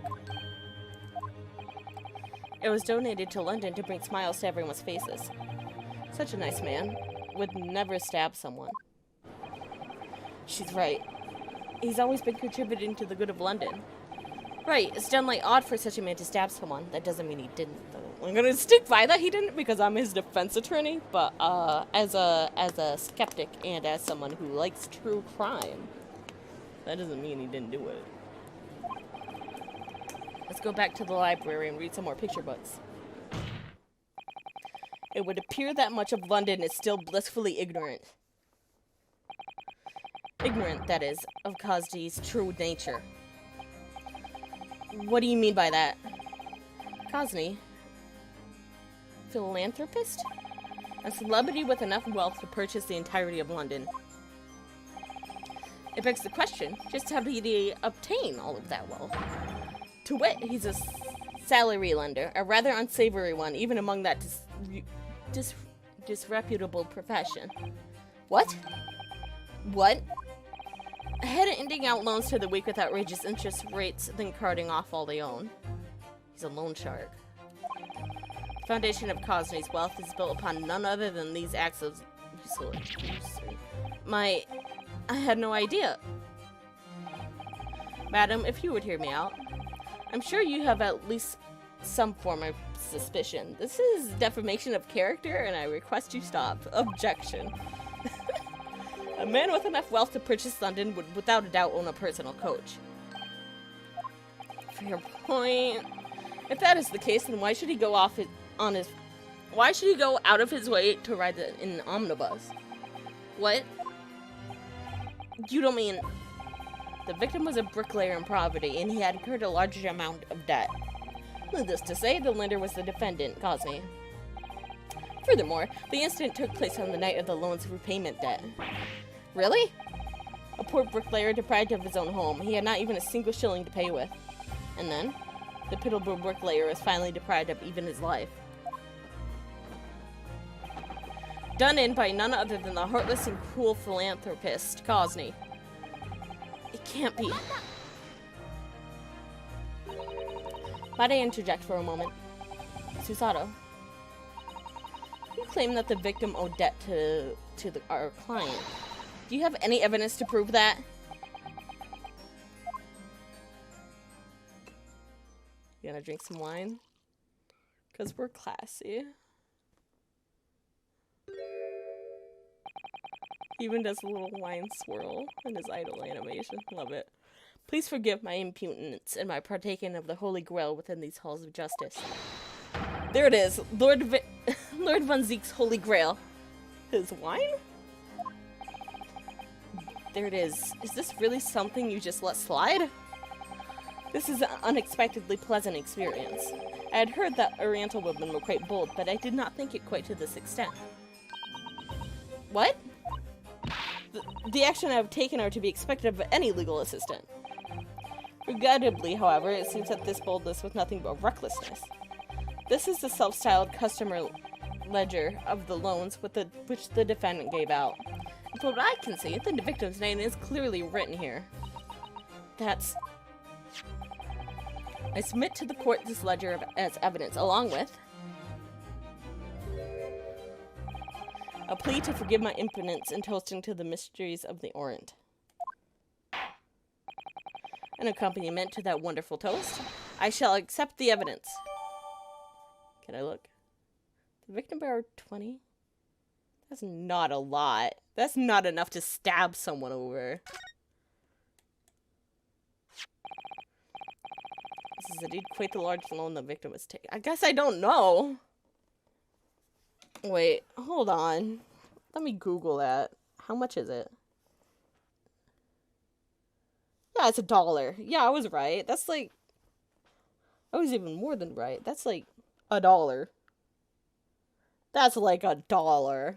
S1: It was donated to London to bring smiles to everyone's faces. Such a nice man. Would never stab someone. She's right. He's always been contributing to the good of London. Right, it's downright odd for such a man to stab someone. That doesn't mean he didn't, though. I'm gonna stick by that he didn't because I'm his defense attorney, but as a skeptic and as someone who likes true crime, that doesn't mean he didn't do it. Let's go back to the library and read some more picture books. It would appear that much of London is still blissfully ignorant. Ignorant, that is, of Cosdy's true nature. What do you mean by that? Cosney? Philanthropist? A celebrity with enough wealth to purchase the entirety of London. It begs the question, just how did he obtain all of that wealth? To wit, he's a salary lender, a rather unsavory one, even among that disreputable profession. What? What? Handing out loans to the weak with outrageous interest rates, then carting off all they own. He's a loan shark. The foundation of Cosney's wealth is built upon none other than these acts of I had no idea. Madam, if you would hear me out, I'm sure you have at least some form of suspicion. This is defamation of character, and I request you stop. Objection. A man with enough wealth to purchase London would without a doubt own a personal coach. Fair point. If that is the case, then why should he go why should he go out of his way to ride in an omnibus? What? You don't mean... The victim was a bricklayer in poverty, and he had incurred a large amount of debt. Needless to say, the lender was the defendant, Cosney. Furthermore, the incident took place on the night of the loan's repayment debt. Really? A poor bricklayer deprived of his own home. He had not even a single shilling to pay with. And then, the pitiable bricklayer was finally deprived of even his life. Done in by none other than the heartless and cruel philanthropist, Cosney. It can't be. Might I interject for a moment? Susato, you claim that the victim owed debt to our client. Do you have any evidence to prove that? You gonna drink some wine? Because we're classy. He even does a little wine swirl in his idle animation. Love it. Please forgive my impudence and my partaking of the Holy Grail within these halls of justice. There it is. Lord Von Zeke's Holy Grail. His wine? There it is. Is this really something you just let slide? This is an unexpectedly pleasant experience. I had heard that Oriental women were quite bold, but I did not think it quite to this extent. What? The action I have taken are to be expected of any legal assistant. Regrettably, however, it seems that this boldness was nothing but recklessness. This is the self-styled customer ledger of the loans which the defendant gave out. And from what I can see, the victim's name is clearly written here. That's... I submit to the court this ledger as evidence, along with a plea to forgive my impudence in toasting to the mysteries of the Orient. An accompaniment to that wonderful toast. I shall accept the evidence. Can I look? The victim borrowed 20? That's not a lot. That's not enough to stab someone over. This is indeed quite the large loan the victim was taking. I guess I don't know. Wait, hold on. Let me Google that. How much is it? Yeah, it's $1. Yeah, I was right. That's like... I was even more than right. That's like $1. That's like $1.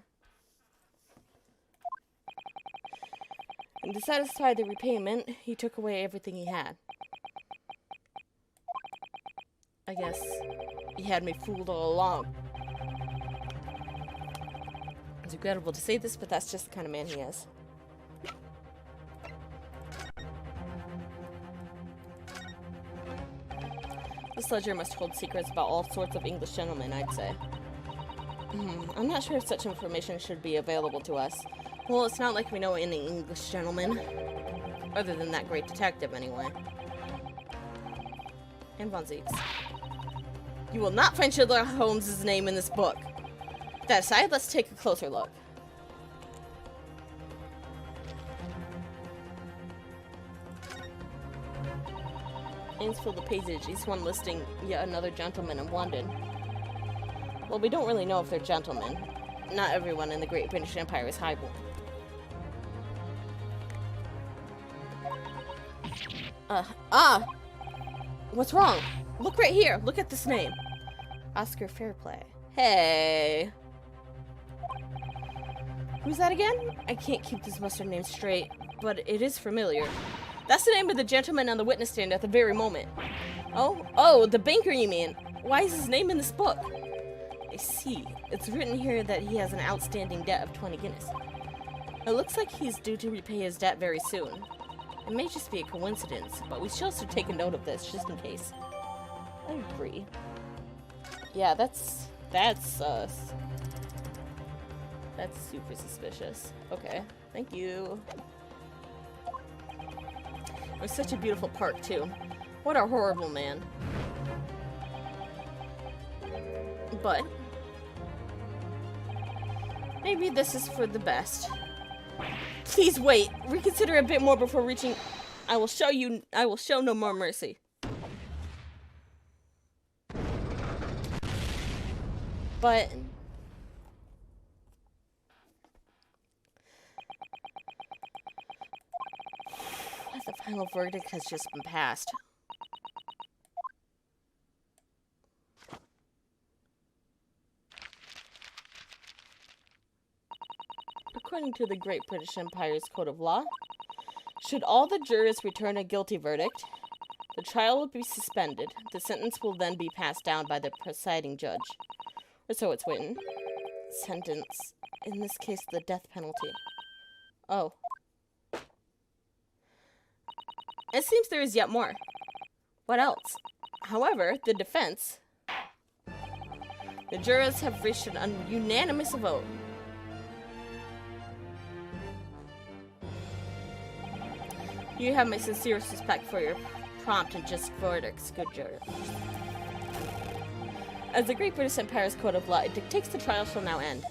S1: And to satisfy the repayment, he took away everything he had. I guess he had me fooled all along. It's regrettable to say this, but that's just the kind of man he is. This ledger must hold secrets about all sorts of English gentlemen, I'd say. I'm not sure if such information should be available to us. Well, it's not like we know any English gentlemen. Other than that great detective, anyway. And Von Zieks. You will not find Sherlock Holmes' name in this book. That aside, let's take a closer look. Names fill the page, each one listing yet another gentleman in London. Well, we don't really know if they're gentlemen. Not everyone in the Great British Empire is highborn. What's wrong? Look right here. Look at this name. Oscar Fairplay. Hey. Who's that again? I can't keep this mustard name straight, but it is familiar. That's the name of the gentleman on the witness stand at the very moment. Oh, the banker you mean? Why is his name in this book? I see. It's written here that he has an outstanding debt of 20 guineas. It looks like he's due to repay his debt very soon. It may just be a coincidence, but we should also take a note of this, just in case. I agree. Yeah, that's sus. That's super suspicious. Okay, thank you. It was such a beautiful park, too. What a horrible man. But maybe this is for the best. Please wait. Reconsider a bit more before reaching. I will show no more mercy. But the final verdict has just been passed. According to the Great British Empire's Code of Law, should all the jurors return a guilty verdict, the trial will be suspended. The sentence will then be passed down by the presiding judge. Or so it's written. Sentence. In this case, the death penalty. Oh. It seems there is yet more. What else? However, the defense... The jurors have reached an unanimous vote. You have my sincerest respect for your prompt and just verdicts, good juror. As the Great British Empire's Code of Law, it dictates the trial shall now end.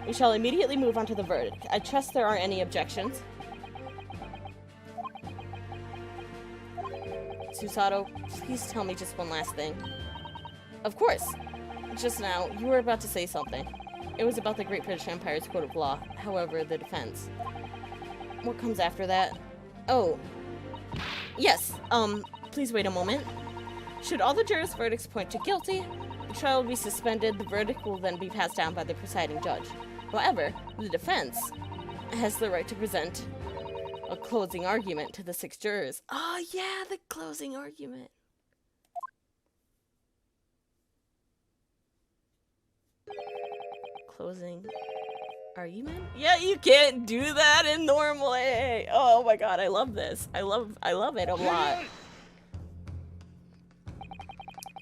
S1: We shall immediately move on to the verdict. I trust there aren't any objections. Susato, please tell me just one last thing. Of course. Just now, you were about to say something. It was about the Great British Empire's Code of Law. However, the defense. What comes after that? Oh. Yes, please wait a moment. Should all the jurors' verdicts point to guilty, the trial will be suspended. The verdict will then be passed down by the presiding judge. However, the defense has the right to present a closing argument to the 6 jurors. Oh, yeah, the closing argument. Closing argument? Yeah, you can't do that in normal AA. Oh my god, I love this. I love it a lot.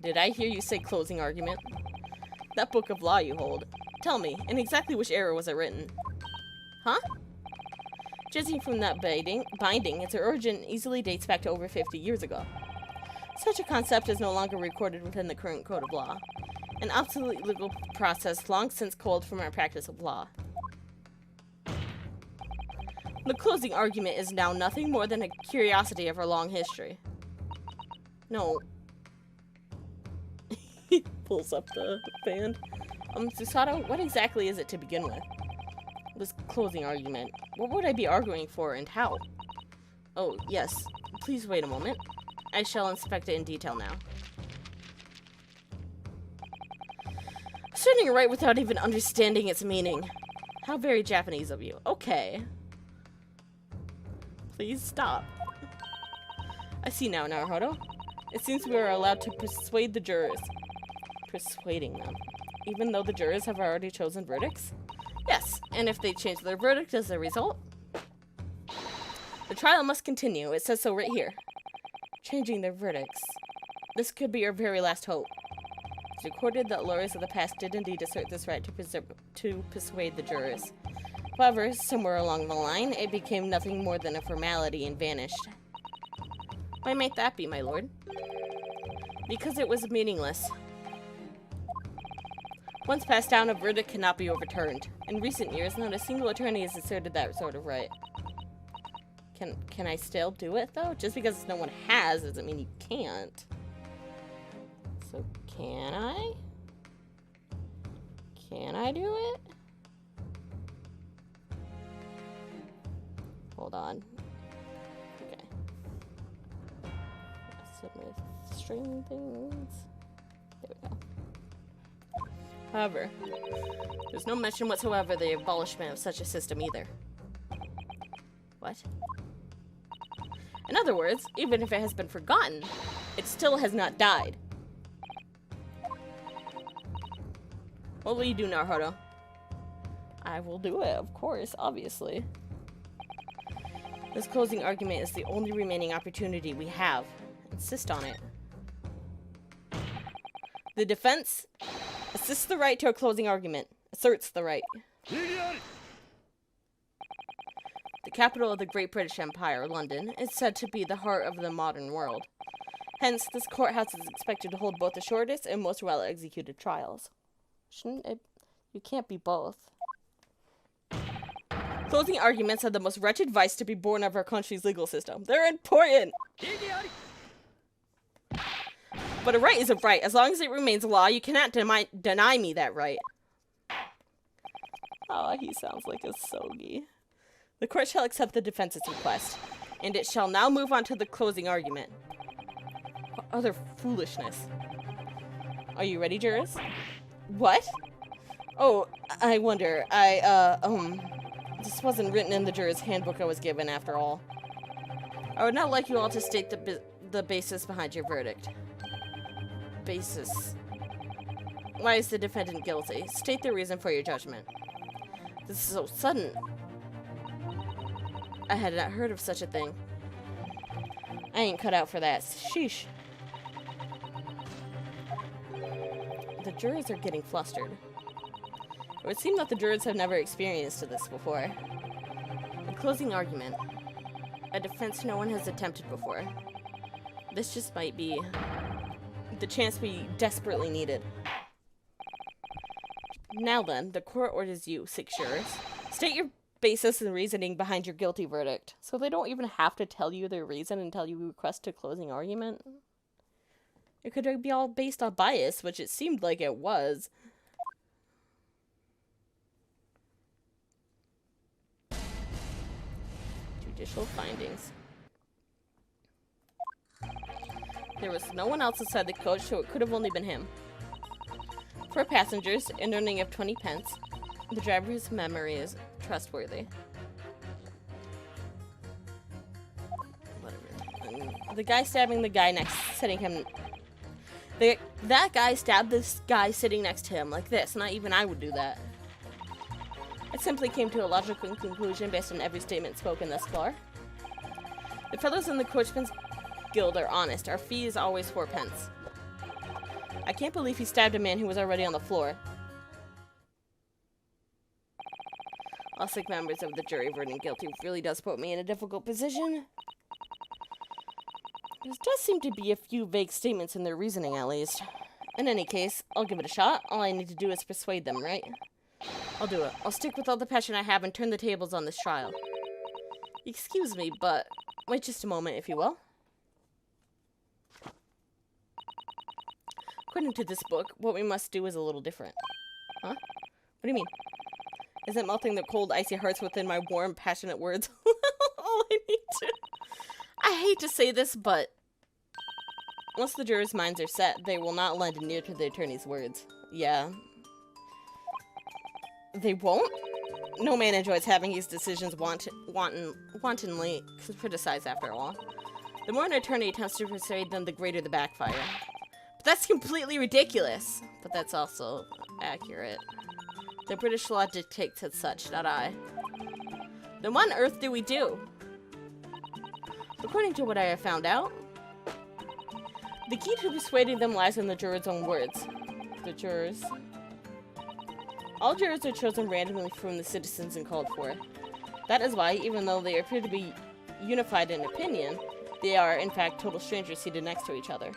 S1: Did I hear you say closing argument? That book of law you hold. Tell me, in exactly which era was it written? Huh? Judging from that binding, its origin easily dates back to over 50 years ago. Such a concept is no longer recorded within the current code of law. An obsolete legal process long since culled from our practice of law. The closing argument is now nothing more than a curiosity of our long history. No. He pulls up the band. Susato, what exactly is it to begin with? This closing argument. What would I be arguing for and how? Oh, yes. Please wait a moment. I shall inspect it in detail now. Starting right without even understanding its meaning. How very Japanese of you. Okay. Please stop. I see now, Naruhodo. It seems we are allowed to persuade the jurors. Persuading them. Even though the jurors have already chosen verdicts? Yes, and if they change their verdict as a result? The trial must continue. It says so right here. Changing their verdicts. This could be our very last hope. It's recorded that lawyers of the past did indeed assert this right to persuade the jurors. However, somewhere along the line, it became nothing more than a formality and vanished. Why might that be, my lord? Because it was meaningless. Once passed down, a verdict cannot be overturned. In recent years, not a single attorney has asserted that sort of right. Can I still do it, though? Just because no one has doesn't mean you can't. So, can I? Can I do it? Hold on. Okay. Submit string things. There we go. However, there's no mention whatsoever of the abolishment of such a system either. What? In other words, even if it has been forgotten, it still has not died. What will you do, Naruhodo? I will do it, of course, obviously. This closing argument is the only remaining opportunity we have. Insist on it. The defense assists the right to a closing argument. Asserts the right. The capital of the Great British Empire, London, is said to be the heart of the modern world. Hence, this courthouse is expected to hold both the shortest and most well-executed trials. Shouldn't it? You can't be both. Closing arguments are the most wretched vice to be born of our country's legal system. They're important! But a right is a right. As long as it remains law, you cannot deny me that right. Oh, he sounds like a sogi. The court shall accept the defense's request, and it shall now move on to the closing argument. What other foolishness. Are you ready, jurors? What? Oh, I wonder. This wasn't written in the jurors' handbook I was given, after all. I would not like you all to state the basis behind your verdict. Basis. Why is the defendant guilty? State the reason for your judgment. This is so sudden. I had not heard of such a thing. I ain't cut out for that. Sheesh. The jurors are getting flustered. It would seem that the jurors have never experienced this before. A closing argument. A defense no one has attempted before. This just might be the chance we desperately needed. Now then, the court orders you, 6 jurors. State your basis and reasoning behind your guilty verdict. So they don't even have to tell you their reason until you request a closing argument? It could be all based on bias, which it seemed like it was. Judicial findings. There was no one else inside the coach, so it could have only been him. For passengers, an earning of 20 pence. The driver's memory is trustworthy. Whatever. The guy stabbing the guy sitting him. That guy stabbed this guy sitting next to him, like this. Not even I would do that. I simply came to a logical conclusion based on every statement spoken thus far. The fellows in the Coachman's Guild are honest. Our fee is always 4 pence. I can't believe he stabbed a man who was already on the floor. All 6 members of the jury voting guilty really does put me in a difficult position. There does seem to be a few vague statements in their reasoning, at least. In any case, I'll give it a shot. All I need to do is persuade them, right? I'll do it. I'll stick with all the passion I have and turn the tables on this trial. Excuse me, but wait just a moment, if you will. According to this book, what we must do is a little different. Huh? What do you mean? Isn't melting the cold, icy hearts within my warm, passionate words all I need to? I hate to say this, but once the jurors' minds are set, they will not lend an ear to the attorney's words. Yeah. They won't? No man enjoys having his decisions wantonly criticized, after all. The more an attorney attempts to persuade them, the greater the backfire. But that's completely ridiculous. But that's also accurate. The British law dictates as such, not I. Then what on earth do we do? According to what I have found out, the key to persuading them lies in the jurors' own words. The jurors. All jurors are chosen randomly from the citizens and called for. That is why, even though they appear to be unified in opinion, they are, in fact, total strangers seated next to each other.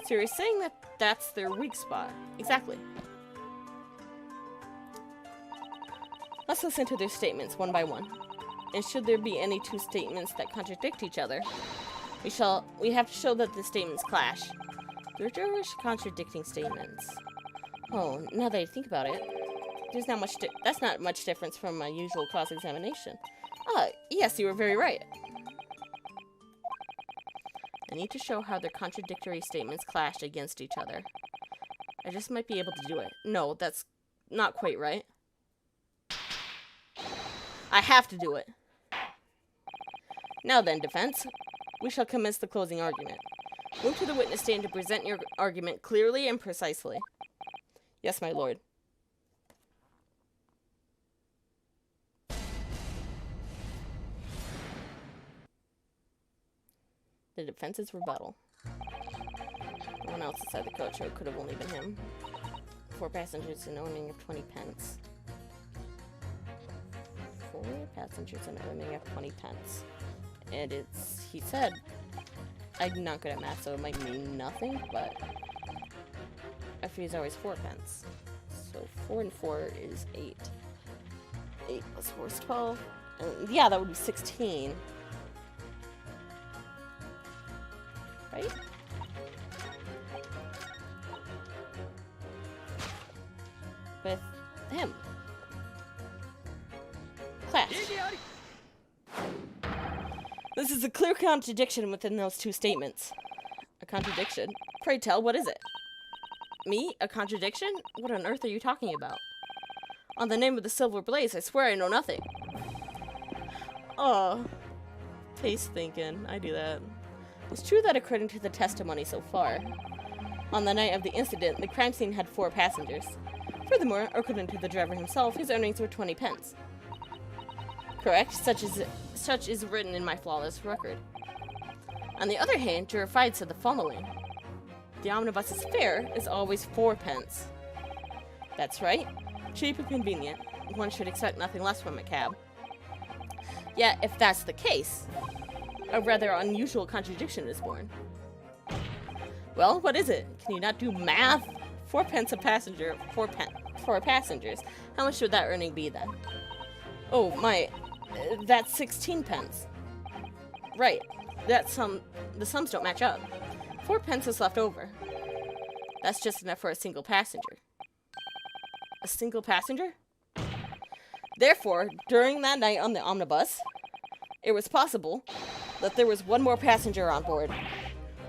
S1: So you're saying that that's their weak spot. Exactly. Let's listen to their statements one by one. And should there be any two statements that contradict each other, we have to show that the statements clash. They're jurors contradicting statements. Oh, now that I think about it, there's not much. That's not much difference from my usual cross-examination. Ah, yes, you were very right. I need to show how their contradictory statements clash against each other. I just might be able to do it. No, that's not quite right. I have to do it. Now then, defense, we shall commence the closing argument. Move to the witness stand to present your argument clearly and precisely. Yes, my lord. The defense's rebuttal. No one else inside the coach, so it could have only been him. 4 passengers and owning of 20 pence. 4 passengers and owning of 20 pence. And it's, he said, I'm not good at math, so it might mean nothing, but a fee is always 4 pence. So 4 and 4 is 8. 8 plus 4 is 12. And yeah, that would be 16. Right? With him. Clash. This is a clear contradiction within those two statements. A contradiction? Pray tell, what is it? Me? A contradiction? What on earth are you talking about? On the name of the Silver Blaze, I swear I know nothing. Oh. Taste thinking. I do that. It's true that according to the testimony so far, on the night of the incident, the crime scene had 4 passengers. Furthermore, according to the driver himself, his earnings were 20 pence. Correct, such is written in my flawless record. On the other hand, Juror 5 said the following. The omnibus's fare is always 4 pence. That's right. Cheap and convenient. One should expect nothing less from a cab. Yet, if that's the case, a rather unusual contradiction is born. Well, what is it? Can you not do math? 4 pence a passenger, 4 passengers. How much would that earning be then? Oh, that's 16 pence. Right. The sums don't match up. 4 pence is left over. That's just enough for a single passenger. A single passenger? Therefore, during that night on the omnibus, it was possible that there was one more passenger on board.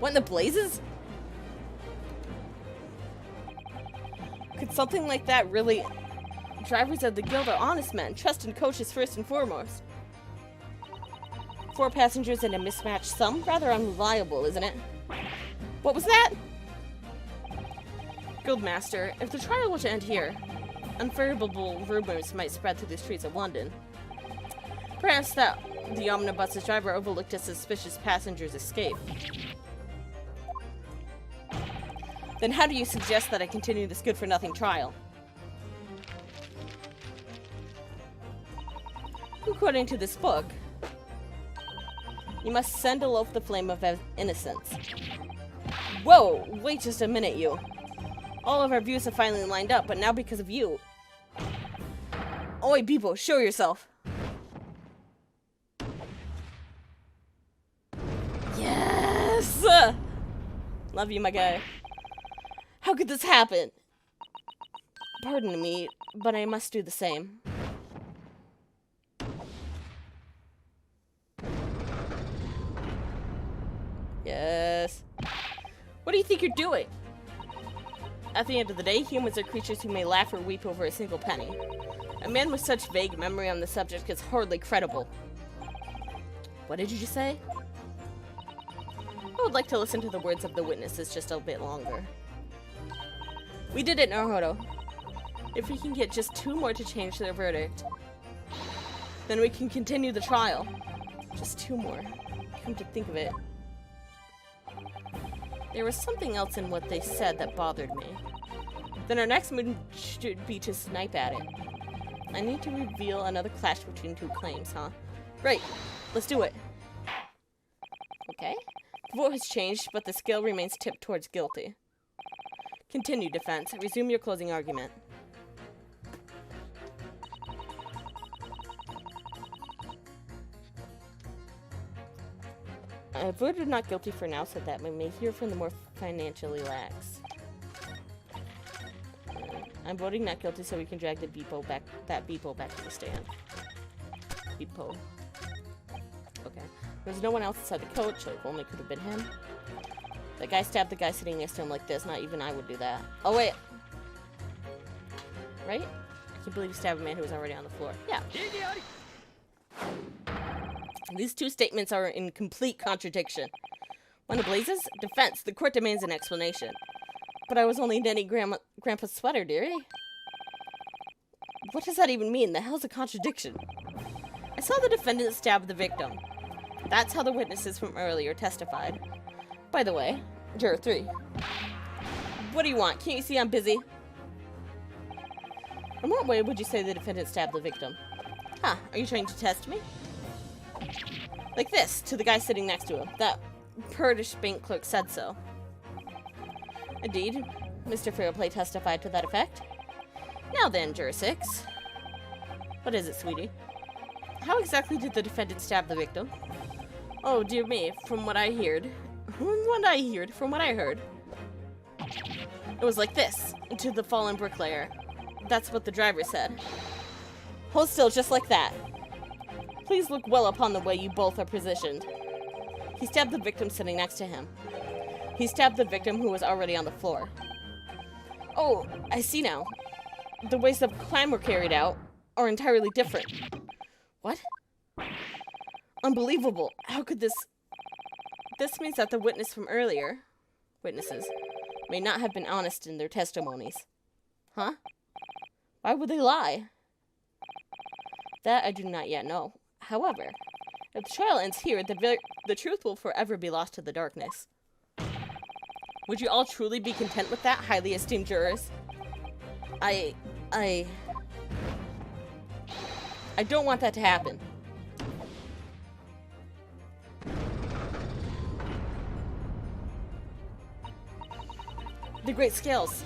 S1: What in the blazes? Could something like that really... Drivers of the guild are honest men. Trust in coaches first and foremost. 4 passengers and a mismatched sum? Rather unreliable, isn't it? What was that? Guildmaster, if the trial were to end here, unfavorable rumors might spread through the streets of London. Perhaps that the omnibus's driver overlooked a suspicious passenger's escape. Then how do you suggest that I continue this good-for-nothing trial? According to this book, you must send aloft the flame of innocence. Whoa, wait just a minute, you. All of our views have finally lined up, but now because of you. Oi, Bibo, show yourself. Yes! Love you, my guy. How could this happen? Pardon me, but I must do the same. Yes. What do you think you're doing? At the end of the day, humans are creatures who may laugh or weep over a single penny. A man with such vague memory on the subject is hardly credible. What did you just say? I would like to listen to the words of the witnesses just a bit longer. We did it, Naruto. If we can get just 2 more to change their verdict, then we can continue the trial. Just 2 more. Come to think of it. There was something else in what they said that bothered me. Then our next move should be to snipe at it. I need to reveal another clash between 2 claims, huh? Right. Let's do it. Okay. The vote has changed, but the scale remains tipped towards guilty. Continue, defense. Resume your closing argument. I voted not guilty for now, so that we may hear from the more financially lax. I'm voting not guilty so we can drag the Beepo back, that Beepo back to the stand. Beepo. Okay. There's no one else inside the coach, so it only could have been him. The guy stabbed the guy sitting next to him like this. Not even I would do that. Oh, wait. Right? I can't believe he stabbed a man who was already on the floor. Yeah. These 2 statements are in complete contradiction. When it blazes, defense, the court demands an explanation. But I was only knitting Grandpa's sweater, dearie. What does that even mean? The hell's a contradiction? I saw the defendant stab the victim. That's how the witnesses from earlier testified. By the way, Juror 3. What do you want? Can't you see I'm busy? In what way would you say the defendant stabbed the victim? Huh, are you trying to test me? Like this, to the guy sitting next to him. That prudish bank clerk said so. Indeed, Mr. Fairplay testified to that effect. Now then, Juror 6. What is it, sweetie? How exactly did the defendant stab the victim? Oh, dear me, from what I heard, it was like this, into the fallen bricklayer. That's what the driver said. Hold still, just like that. Please look well upon the way you both are positioned. He stabbed the victim sitting next to him. He stabbed the victim who was already on the floor. Oh, I see now. The ways the crime were carried out are entirely different. What? Unbelievable. How could this... This means that the witnesses may not have been honest in their testimonies. Huh? Why would they lie? That I do not yet know. However, if the trial ends here, the truth will forever be lost to the darkness. Would you all truly be content with that, highly esteemed jurors? I don't want that to happen. The great scales.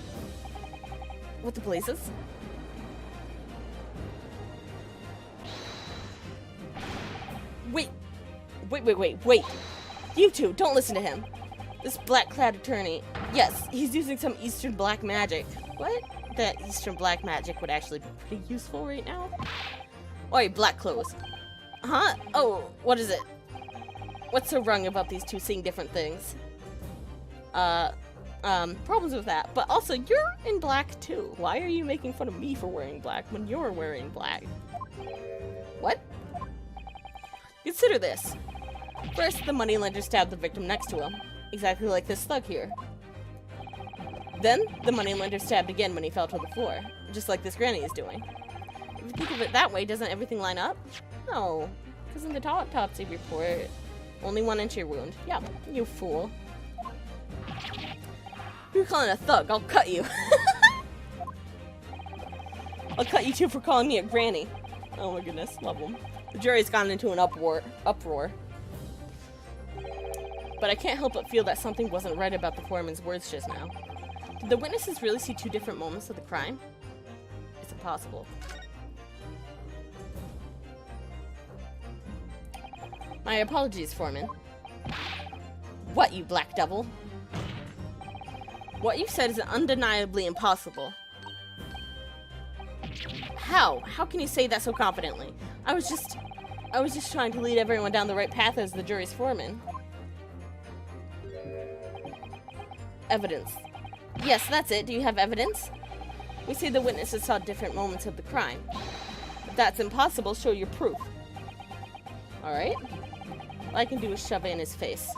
S1: What the blazes? Wait. You two, don't listen to him. This black-clad attorney. Yes, he's using some Eastern black magic. What? That Eastern black magic would actually be pretty useful right now. Oi, black clothes. Huh? Oh, what is it? What's so wrong about these two seeing different things? Problems with that. But also, you're in black too. Why are you making fun of me for wearing black when you're wearing black? What? Consider this. First, the moneylender stabbed the victim next to him, exactly like this thug here. Then, the moneylender stabbed again when he fell to the floor, just like this granny is doing. If you think of it that way, doesn't everything line up? No, because in the autopsy report, only 1 inch wound. Yeah, you fool. You're calling a thug, I'll cut you. I'll cut you too for calling me a granny. Oh my goodness, love him. The jury's gone into an uproar. But I can't help but feel that something wasn't right about the foreman's words just now. Did the witnesses really see 2 different moments of the crime? It's impossible. My apologies, Foreman. What, you black devil? What you said is undeniably impossible. How? How can you say that so confidently? I was just trying to lead everyone down the right path as the jury's foreman. Evidence. Yes, that's it. Do you have evidence? We say the witnesses saw different moments of the crime. If that's impossible, show your proof. Alright. All I can do is shove it in his face.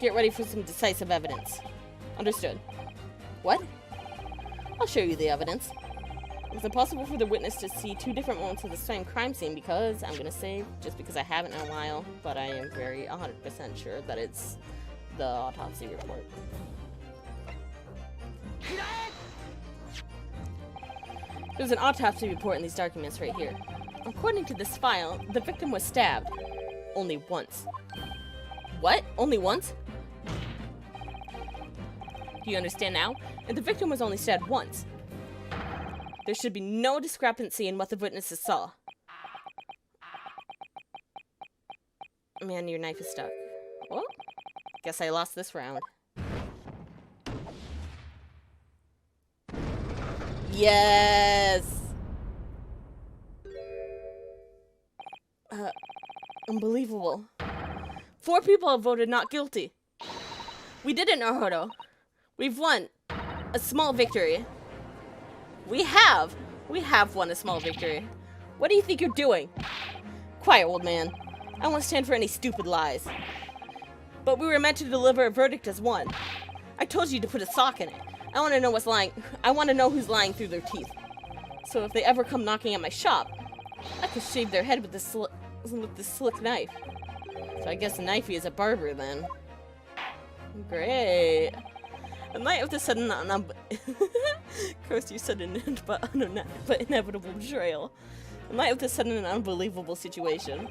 S1: Get ready for some decisive evidence. Understood. What? I'll show you the evidence. It's impossible for the witness to see two different moments of the same crime scene because, I'm gonna say, just because I haven't in a while, but I am very 100% sure that it's the autopsy report. There's an autopsy report in these documents right here. According to this file, the victim was stabbed. Only once. What? Only once? Do you understand now? And the victim was only stabbed once. There should be no discrepancy in what the witnesses saw. Man, your knife is stuck. Well, guess I lost this round. Yes! Unbelievable. 4 people have voted not guilty. We did it, Naruto. We've won a small victory. We have won a small victory. What do you think you're doing? Quiet, old man. I won't stand for any stupid lies. But we were meant to deliver a verdict as one. I told you to put a sock in it. I want to know what's lying. I want to know who's lying through their teeth. So if they ever come knocking at my shop, I could shave their head with this slick knife. So I guess Knifey is a barber then. Great. A night of the sudden Kirsty sudden but inevitable betrayal. A night of the sudden and unbelievable situation.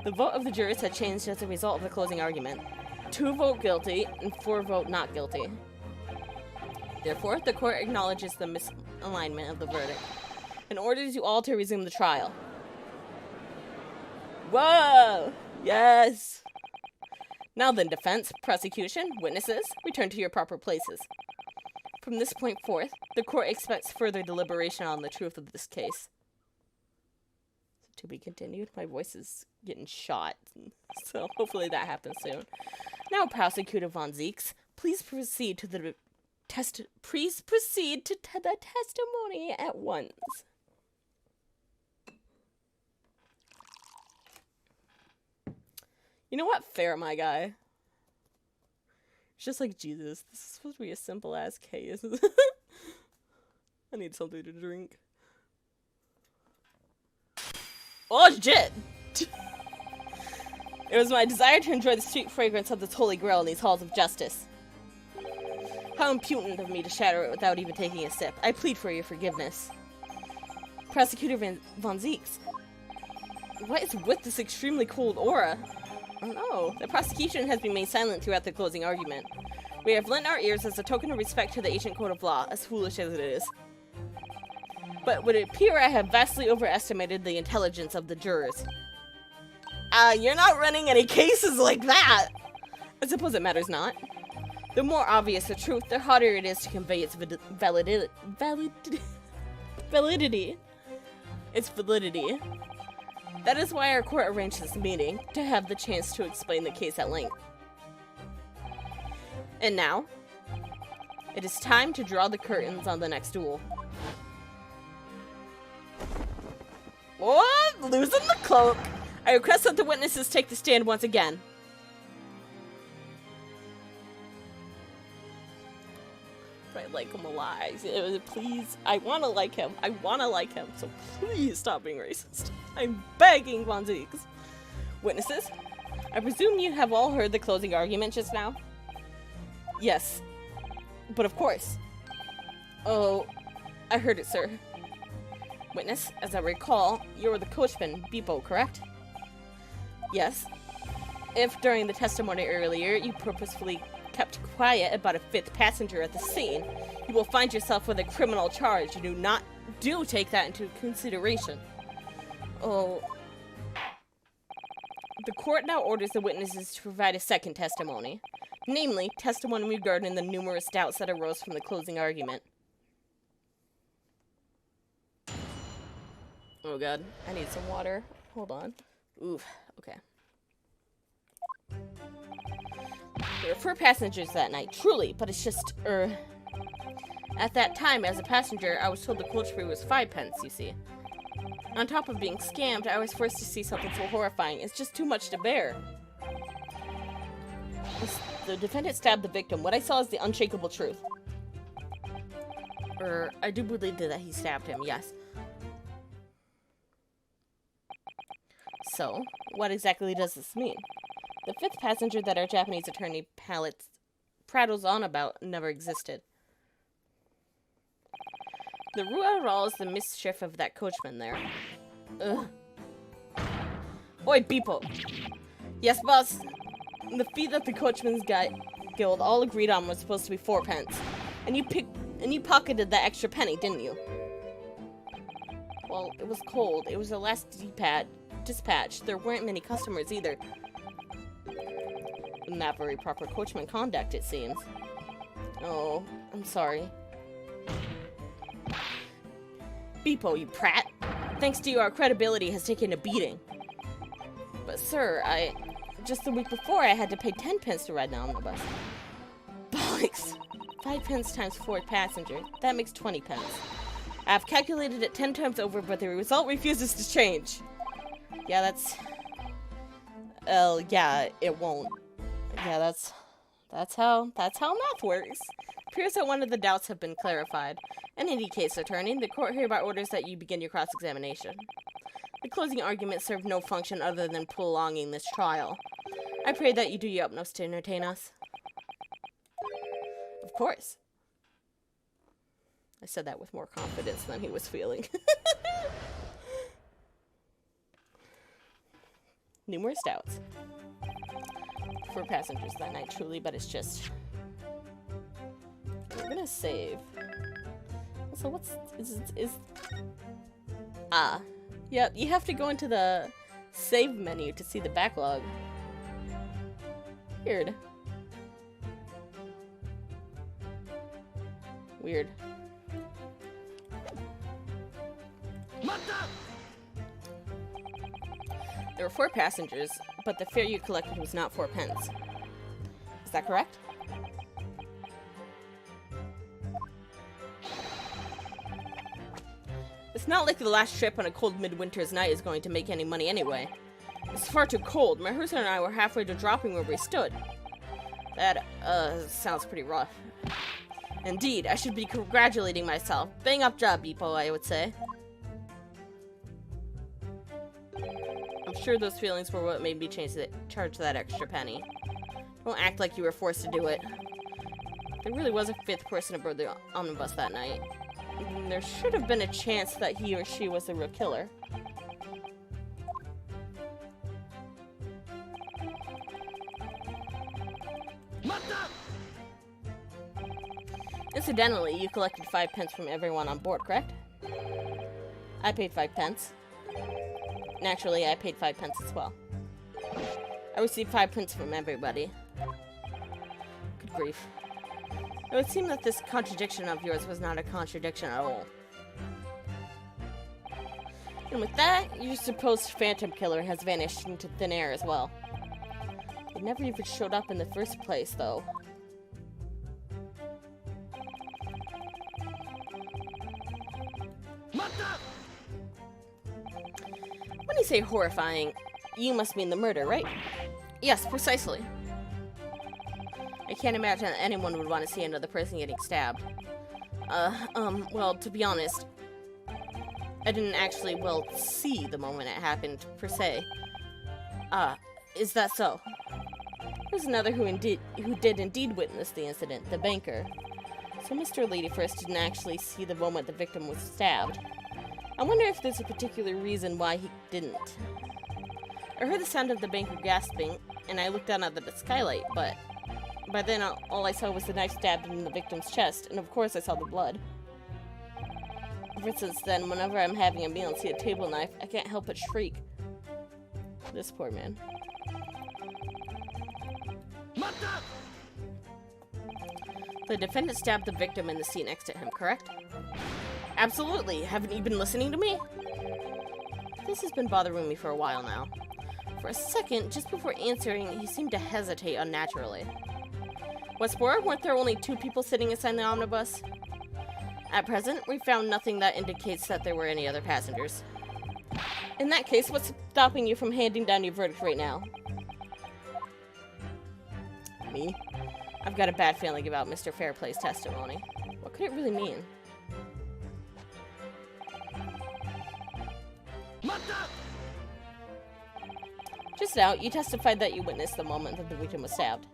S1: The vote of the jurors had changed as a result of the closing argument. 2 vote guilty and 4 vote not guilty. Therefore, the court acknowledges the misalignment of the verdict and orders you all to resume the trial. Whoa! Yes! Now then, defense, prosecution, witnesses, return to your proper places. From this point forth, the court expects further deliberation on the truth of this case. To be continued. My voice is getting shot, so hopefully that happens soon. Now, Prosecutor Von Zieks, please proceed to the testimony at once. You know what? Fair, my guy. It's just like Jesus. This is supposed to be a simple ass case. I need something to drink. Oh shit! It was my desire to enjoy the sweet fragrance of this holy grail in these halls of justice. How impudent of me to shatter it without even taking a sip. I plead for your forgiveness. Prosecutor Von Zieks. What is with this extremely cold aura? Oh no. The prosecution has been made silent throughout the closing argument. We have lent our ears as a token of respect to the ancient code of law, as foolish as it is. But it would appear I have vastly overestimated the intelligence of the jurors. You're not running any cases like that! I suppose it matters not. The more obvious the truth, the harder it is to convey its validity. Its validity. That is why our court arranged this meeting, to have the chance to explain the case at length. And now, it is time to draw the curtains on the next duel. What? Losing the cloak. I request that the witnesses take the stand once again. I like him alive. Please, I want to like him. I want to like him. So please stop being racist. I'm begging, Von Zieks. Witnesses, I presume you have all heard the closing argument just now? Yes, but of course. Oh, I heard it, sir. Witness, as I recall, you were the coachman, Beepo, correct? Yes. If during the testimony earlier you purposefully kept quiet about a 5th passenger at the scene, you will find yourself with a criminal charge. You do take that into consideration. Oh. The court now orders the witnesses to provide a second testimony, namely, testimony regarding the numerous doubts that arose from the closing argument. Oh god, I need some water. Hold on. Oof, okay. There were 4 passengers that night, truly, but it's just, at that time, as a passenger, I was told the coach fare was 5 pence, you see. On top of being scammed, I was forced to see something so horrifying. It's just too much to bear. The defendant stabbed the victim. What I saw is the unshakable truth. I do believe that he stabbed him, yes. So, what exactly does this mean? The 5th passenger that our Japanese attorney prattles on about never existed. The root of it all is the mischief of that coachman there. Ugh. Oi, Beepo! Yes, boss. The fee that the coachman's guild all agreed on was supposed to be 4 pence. And you pocketed that extra penny, didn't you? Well, it was cold. It was the last dispatch. There weren't many customers either. Not very proper coachman conduct, it seems. Oh, I'm sorry. Beepo, you prat! Thanks to you, our credibility has taken a beating. But sir, just the week before, I had to pay 10 pence to ride the omnibus. Bollocks! 5 pence times 4 passengers. That makes 20 pence. I've calculated it 10 times over, but the result refuses to change. Yeah, that's... yeah, it won't. Yeah, that's how math works. Appears that one of the doubts have been clarified. In any case, attorney, the court hereby orders that you begin your cross-examination. The closing argument served no function other than prolonging this trial. I pray that you do your utmost to entertain us. Of course. I said that with more confidence than he was feeling. Numerous doubts. 4 passengers that night, truly, but it's just... We're gonna save. So what's... Yep, you have to go into the save menu to see the backlog. Weird. Weird. There were 4 passengers, but the fare you collected was not 4 pence. Is that correct? It's not like the last trip on a cold midwinter's night is going to make any money anyway. It's far too cold. My Mercer and I were halfway to dropping where we stood. That, sounds pretty rough. Indeed, I should be congratulating myself. Bang up job, Beepo, I would say. I'm sure those feelings were what made me charge that extra penny. Don't act like you were forced to do it. There really was a 5th person aboard the omnibus that night. There should have been a chance that he or she was the real killer. Incidentally, you collected 5 pence from everyone on board, correct? I paid 5 pence. Naturally, I paid 5 pence as well. I received 5 pence from everybody. Good grief. It would seem that this contradiction of yours was not a contradiction at all. And with that, your supposed phantom killer has vanished into thin air as well. It never even showed up in the first place, though. When you say horrifying, you must mean the murder, right? Yes, precisely. I can't imagine that anyone would want to see another person getting stabbed. Well, to be honest, I didn't actually, see the moment it happened, per se. Is that so? There's another who did indeed witness the incident, the banker. So Mr. Ladyfirst didn't actually see the moment the victim was stabbed. I wonder if there's a particular reason why he didn't. I heard the sound of the banker gasping, and I looked down at the skylight, but by then all I saw was the knife stabbed in the victim's chest, and of course I saw the blood. Ever since then, whenever I'm having a meal and see a table knife, I can't help but shriek. This poor man. The defendant stabbed the victim in the seat next to him, correct? Absolutely. Haven't you been listening to me? This has been bothering me for a while now. For a second, just before answering, he seemed to hesitate unnaturally. What's more, weren't there only 2 people sitting inside the omnibus? At present, we found nothing that indicates that there were any other passengers. In that case, what's stopping you from handing down your verdict right now? Me? I've got a bad feeling about Mr. Fairplay's testimony. What could it really mean? Just now, you testified that you witnessed the moment that the victim was stabbed.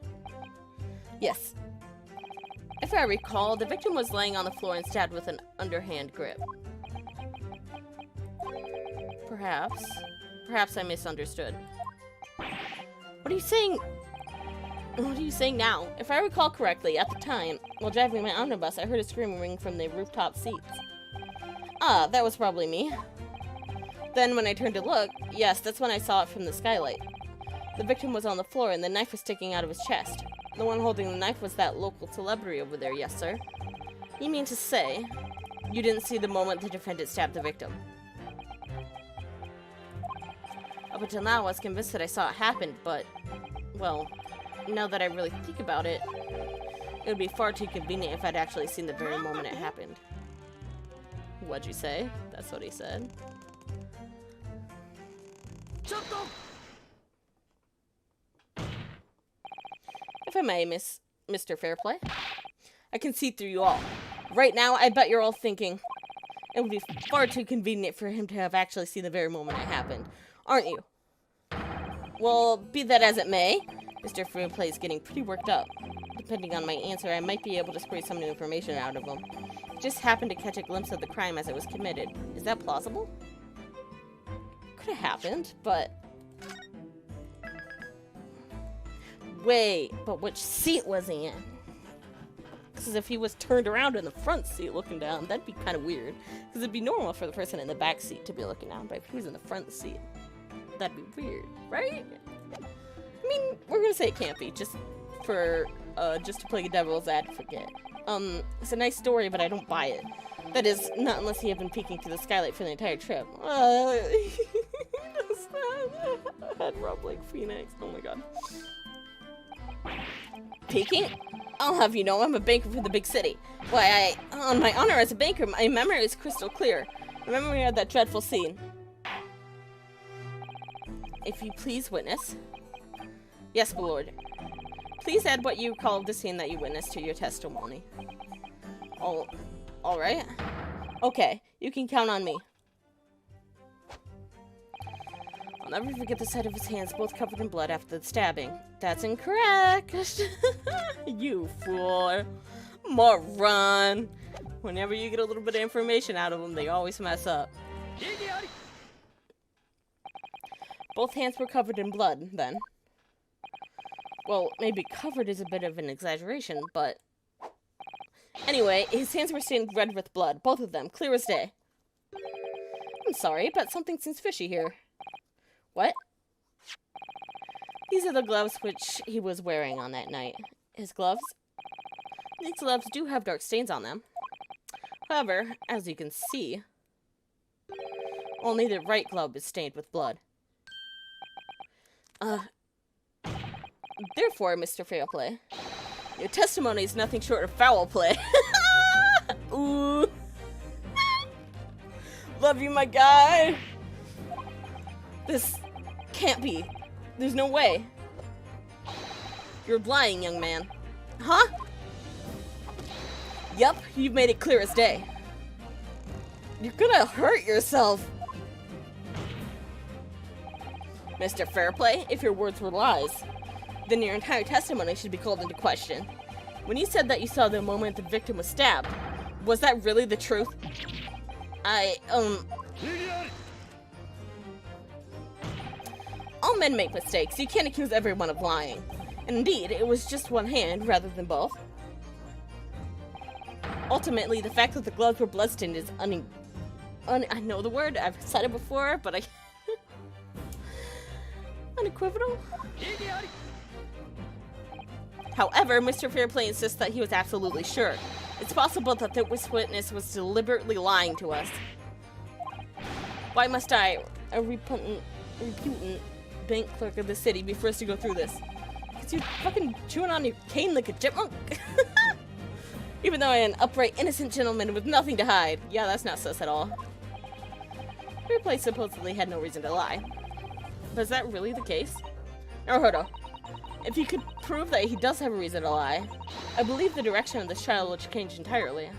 S1: Yes. If I recall, the victim was laying on the floor and stabbed with an underhand grip. Perhaps. Perhaps I misunderstood. What are you saying? What are you saying now? If I recall correctly, at the time, while driving my omnibus, I heard a scream ring from the rooftop seats. Ah, that was probably me. Then when I turned to look, yes, that's when I saw it from the skylight. The victim was on the floor and the knife was sticking out of his chest. The one holding the knife was that local celebrity over there, yes, sir. You mean to say, you didn't see the moment the defendant stabbed the victim? Up until now, I was convinced that I saw it happen, but, well, now that I really think about it, it would be far too convenient if I'd actually seen the very moment it happened. What'd you say? That's what he said. If I may, Mr. Fairplay, I can see through you all. Right now, I bet you're all thinking it would be far too convenient for him to have actually seen the very moment it happened, aren't you? Well, be that as it may, Mr. Fairplay is getting pretty worked up. Depending on my answer, I might be able to squeeze some new information out of him. Just happened to catch a glimpse of the crime as it was committed. Is that plausible? Could have happened, but... Wait, but which seat was he in? Because if he was turned around in the front seat looking down, that'd be kind of weird. Because it'd be normal for the person in the back seat to be looking down, but if he was in the front seat, that'd be weird, right? I mean, we're gonna say it can't be, just to play the devil's advocate. It's a nice story, but I don't buy it. That is, not unless he had been peeking through the skylight for the entire trip. Head rub like Phoenix. Oh my god. Peeking? I'll have you know I'm a banker for the big city. Why, on my honor as a banker, my memory is crystal clear. Remember we had that dreadful scene. If you please, witness. Yes, my lord. Please add what you called the scene that you witnessed to your testimony. Alright. Okay, you can count on me. I'll never forget the sight of his hands both covered in blood after the stabbing. That's incorrect! You fool! Moron! Whenever you get a little bit of information out of them, they always mess up. Both hands were covered in blood, then. Well, maybe covered is a bit of an exaggeration, but... Anyway, his hands were stained red with blood, both of them, clear as day. I'm sorry, but something seems fishy here. What? These are the gloves which he was wearing on that night. His gloves? These gloves do have dark stains on them. However, as you can see, only the right glove is stained with blood. Therefore, Mr. Fairplay, your testimony is nothing short of foul play. Ooh. Love you, my guy. This can't be. There's no way. You're lying, young man. Huh? Yup, you've made it clear as day. You're gonna hurt yourself. Mr. Fairplay, if your words were lies, then your entire testimony should be called into question. When you said that you saw the moment the victim was stabbed, was that really the truth? All men make mistakes. You can't accuse everyone of lying. And indeed, it was just one hand rather than both. Ultimately, the fact that the gloves were bloodstained is I know the word, I've said it before, but unequivocal? However, Mr. Fairplay insists that he was absolutely sure. It's possible that this witness was deliberately lying to us. Why must I, a repugnant bank clerk of the city be forced to go through this. Because you're fucking chewing on your cane like a chipmunk. Even though I am an upright, innocent gentleman with nothing to hide. Yeah, that's not sus at all. Fairplay supposedly had no reason to lie. But is that really the case? Naruhodo, if you could prove that he does have a reason to lie, I believe the direction of this trial will change entirely.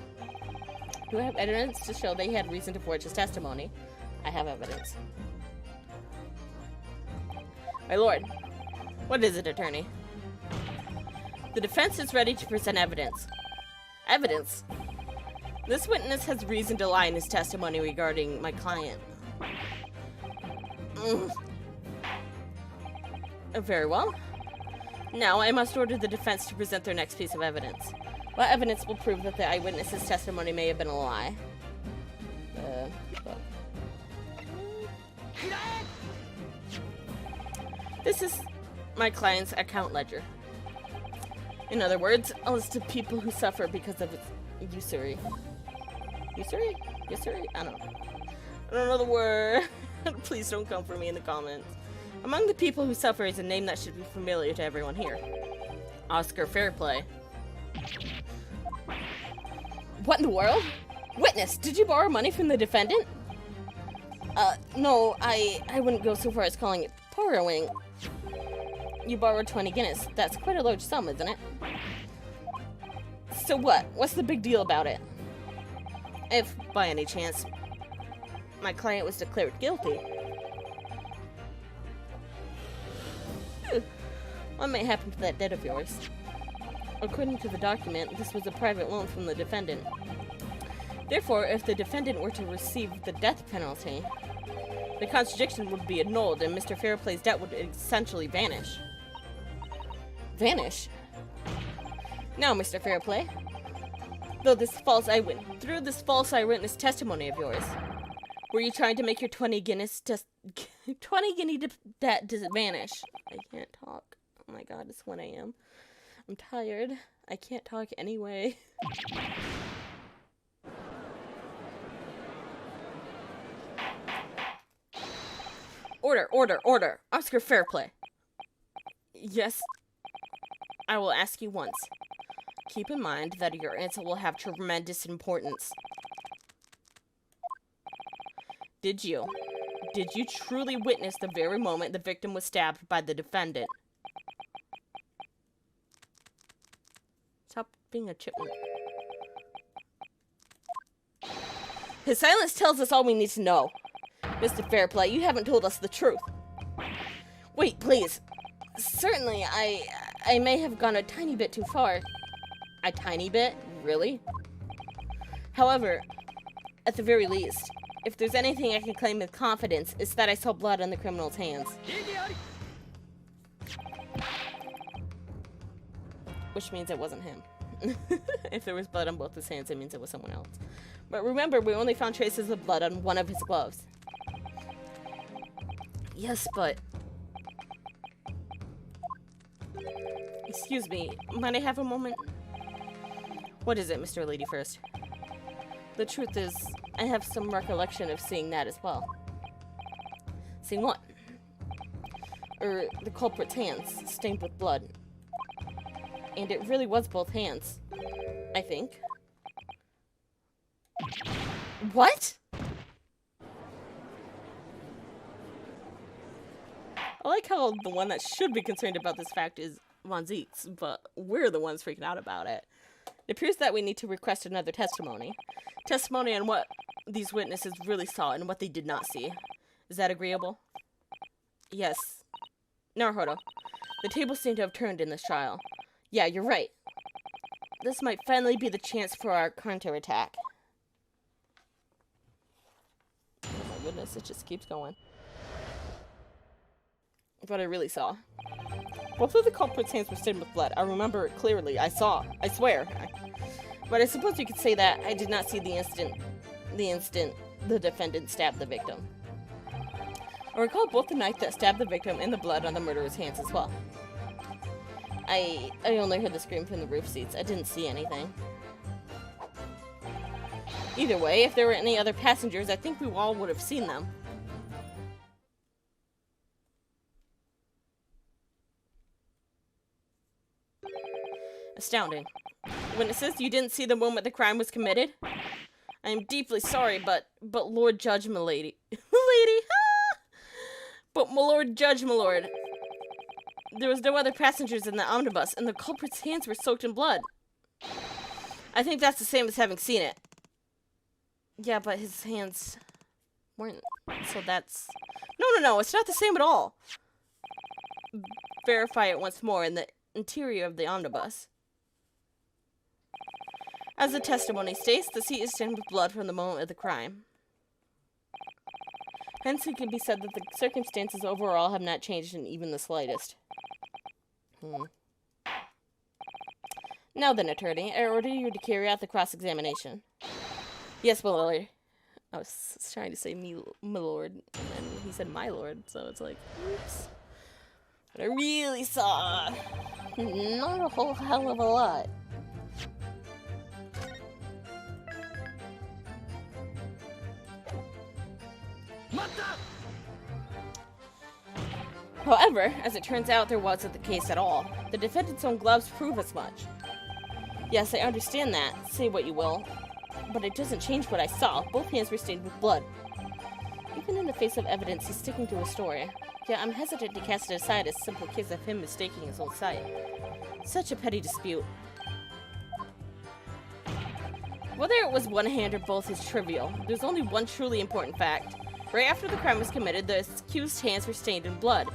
S1: Do I have evidence to show that he had reason to forge his testimony? I have evidence. My lord, what is it, attorney? The defense is ready to present evidence. Evidence? This witness has reason to lie in his testimony regarding my client. Very well. Now I must order the defense to present their next piece of evidence. What evidence will prove that the eyewitness's testimony may have been a lie? This is my client's account ledger. In other words, a list of people who suffer because of usury. Usury? Usury? I don't know the word. Please don't come for me in the comments. Among the people who suffer is a name that should be familiar to everyone here. Oscar Fairplay. What in the world? Witness, did you borrow money from the defendant? No, I wouldn't go so far as calling it borrowing. You borrowed 20 Guinness. That's quite a large sum, isn't it? So what? What's the big deal about it? If, by any chance, my client was declared guilty, what might happen to that debt of yours? According to the document, this was a private loan from the defendant. Therefore, if the defendant were to receive the death penalty, the contradiction would be annulled and Mr. Fairplay's debt would essentially vanish. Vanish? Now, Mr. Fairplay, through this false eyewitness testimony of yours, were you trying to make your 20 Guinness 20 guinea debt vanish? I can't talk. Oh my god, it's 1 AM. I'm tired. I can't talk anyway. Order, order, order! Oscar Fairplay! Yes, I will ask you once. Keep in mind that your answer will have tremendous importance. Did you truly witness the very moment the victim was stabbed by the defendant? Stop being a chipmunk. His silence tells us all we need to know. Mr. Fairplay, you haven't told us the truth. Wait, please. Certainly, I may have gone a tiny bit too far. A tiny bit? Really? However, at the very least, if there's anything I can claim with confidence, it's that I saw blood on the criminal's hands. Which means it wasn't him. If there was blood on both his hands, it means it was someone else. But remember, we only found traces of blood on one of his gloves. Yes, but... Excuse me, might I have a moment? What is it, Mr. Lady First? The truth is, I have some recollection of seeing that as well. Seeing what? The culprit's hands, stained with blood. And it really was both hands. I think. What? I like how the one that should be concerned about this fact is Von Zietz, but we're the ones freaking out about it. It appears that we need to request another testimony. Testimony on what these witnesses really saw and what they did not see. Is that agreeable? Yes. Naruhodo, the tables seem to have turned in this trial. Yeah, you're right. This might finally be the chance for our counterattack. Oh my goodness, it just keeps going. What I really saw. Both of the culprit's hands were stained with blood. I remember it clearly. I saw. I swear. But I suppose you could say that I did not see the instant the defendant stabbed the victim. I recall both the knife that stabbed the victim and the blood on the murderer's hands as well. I only heard the scream from the roof seats. I didn't see anything. Either way, if there were any other passengers, I think we all would have seen them. Astounding. Witnesses, you didn't see the moment the crime was committed? I am deeply sorry, but Lord Judge, milady. Milady! But Lord Judge, my lord. There was no other passengers in the omnibus, and the culprit's hands were soaked in blood. I think that's the same as having seen it. Yeah, but his hands weren't. So that's... No, it's not the same at all. Verify it once more in the interior of the omnibus. As the testimony states, the seat is stained with blood from the moment of the crime. Hence, it can be said that the circumstances overall have not changed in even the slightest. Now then, attorney, I order you to carry out the cross-examination. Yes, my lord. I was trying to say me, my lord, and then he said my lord, so it's like, oops. But I really saw not a whole hell of a lot. However, as it turns out, there wasn't the case at all. The defendant's own gloves prove as much. Yes, I understand that. Say what you will. But it doesn't change what I saw. Both hands were stained with blood. Even in the face of evidence, he's sticking to his story. Yeah, I'm hesitant to cast it aside as a simple case of him mistaking his own sight. Such a petty dispute. Whether it was one hand or both is trivial. There's only one truly important fact. Right after the crime was committed, the accused's hands were stained in blood.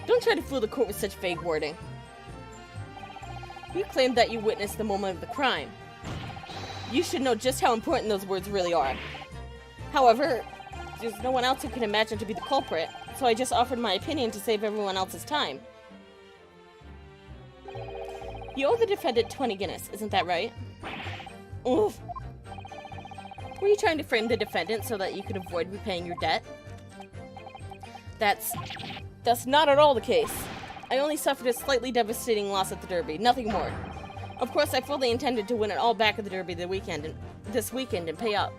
S1: Don't try to fool the court with such vague wording. You claimed that you witnessed the moment of the crime. You should know just how important those words really are. However, there's no one else who can imagine to be the culprit, so I just offered my opinion to save everyone else's time. You owe the defendant 20 Guinness, isn't that right? Oof. Were you trying to frame the defendant so that you could avoid repaying your debt? That's not at all the case. I only suffered a slightly devastating loss at the Derby, nothing more. Of course, I fully intended to win it all back at the Derby this weekend and pay up.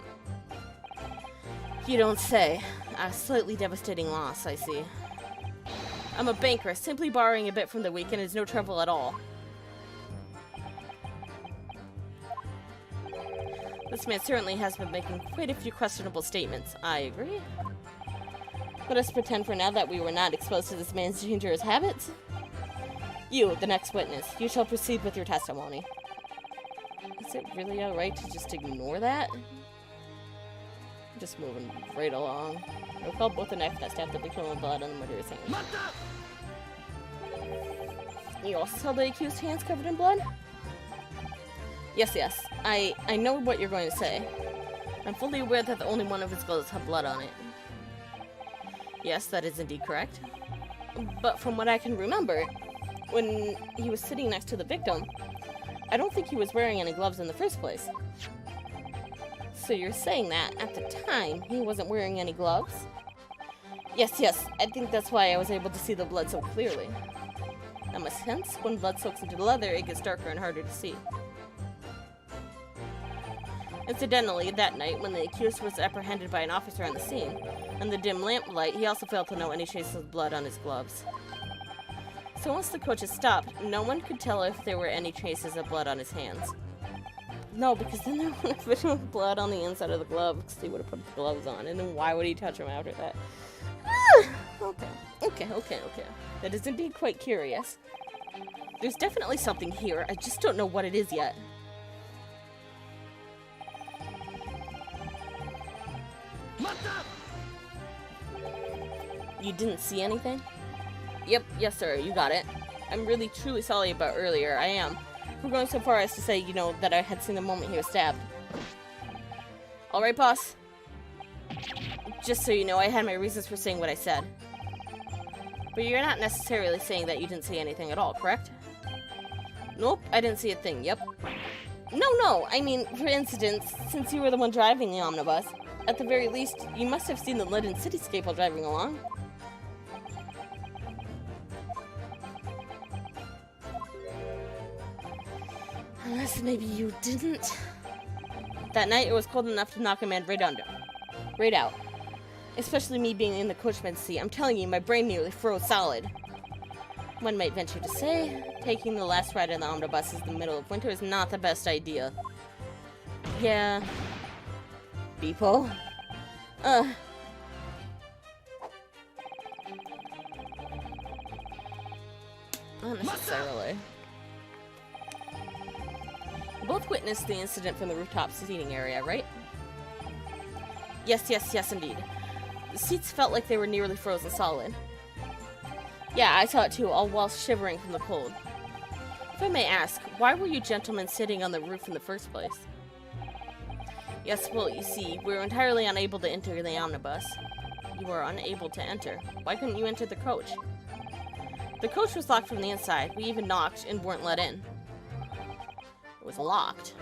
S1: You don't say. A slightly devastating loss, I see. I'm a banker. Simply borrowing a bit from the weekend is no trouble at all. This man certainly has been making quite a few questionable statements. I agree. Let us pretend for now that we were not exposed to this man's dangerous habits. You, the next witness, you shall proceed with your testimony. Is it really alright to just ignore that? I'm just moving right along. I recall both the knife that stabbed the victim with blood on the murderer's hands. You also saw the accused's hands covered in blood? Yes. I know what you're going to say. I'm fully aware that only one of his gloves had blood on it. Yes, that is indeed correct. But from what I can remember, when he was sitting next to the victim, I don't think he was wearing any gloves in the first place. So you're saying that, at the time, he wasn't wearing any gloves? Yes, I think that's why I was able to see the blood so clearly. That makes sense. When blood soaks into the leather, it gets darker and harder to see. Incidentally, that night, when the accused was apprehended by an officer on the scene, in the dim lamplight, he also failed to note any traces of blood on his gloves. So once the coaches stopped, no one could tell if there were any traces of blood on his hands. No, because then there would have been blood on the inside of the glove, because he would have put the gloves on, and then why would he touch them after that? Okay. That is indeed quite curious. There's definitely something here, I just don't know what it is yet. You didn't see anything? Yep, yes sir, you got it. I'm really truly sorry about earlier, I am. We're going so far as to say, that I had seen the moment he was stabbed. Alright, boss. Just so you know, I had my reasons for saying what I said. But you're not necessarily saying that you didn't see anything at all, correct? Nope, I didn't see a thing, yep. No, I mean, for instance, since you were the one driving the omnibus, at the very least, you must have seen the London cityscape while driving along. Unless maybe you didn't. That night, it was cold enough to knock a man right under. right out. Especially me being in the coachman's seat. I'm telling you, my brain nearly froze solid. One might venture to say, taking the last ride in the omnibus in the middle of winter is not the best idea. Yeah. Beeple. Not necessarily. Both witnessed the incident from the rooftop seating area, right? Yes, indeed. The seats felt like they were nearly frozen solid. Yeah, I saw it too, all while shivering from the cold. If I may ask, why were you gentlemen sitting on the roof in the first place? Yes, well, you see, we were entirely unable to enter the omnibus. You were unable to enter. Why couldn't you enter the coach? The coach was locked from the inside. We even knocked and weren't let in. It was locked.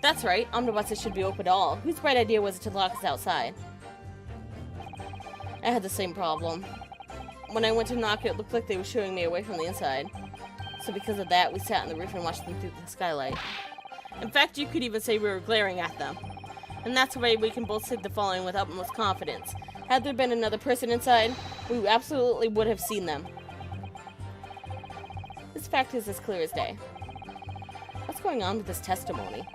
S1: That's right, omnibuses should be open to all. Whose bright idea was it to lock us outside? I had the same problem. When I went to knock, it looked like they were shooing me away from the inside. So because of that, we sat on the roof and watched them through the skylight. In fact, you could even say we were glaring at them. And that's the way we can both say the following with utmost confidence. Had there been another person inside, we absolutely would have seen them. This fact is as clear as day. What's going on with this testimony?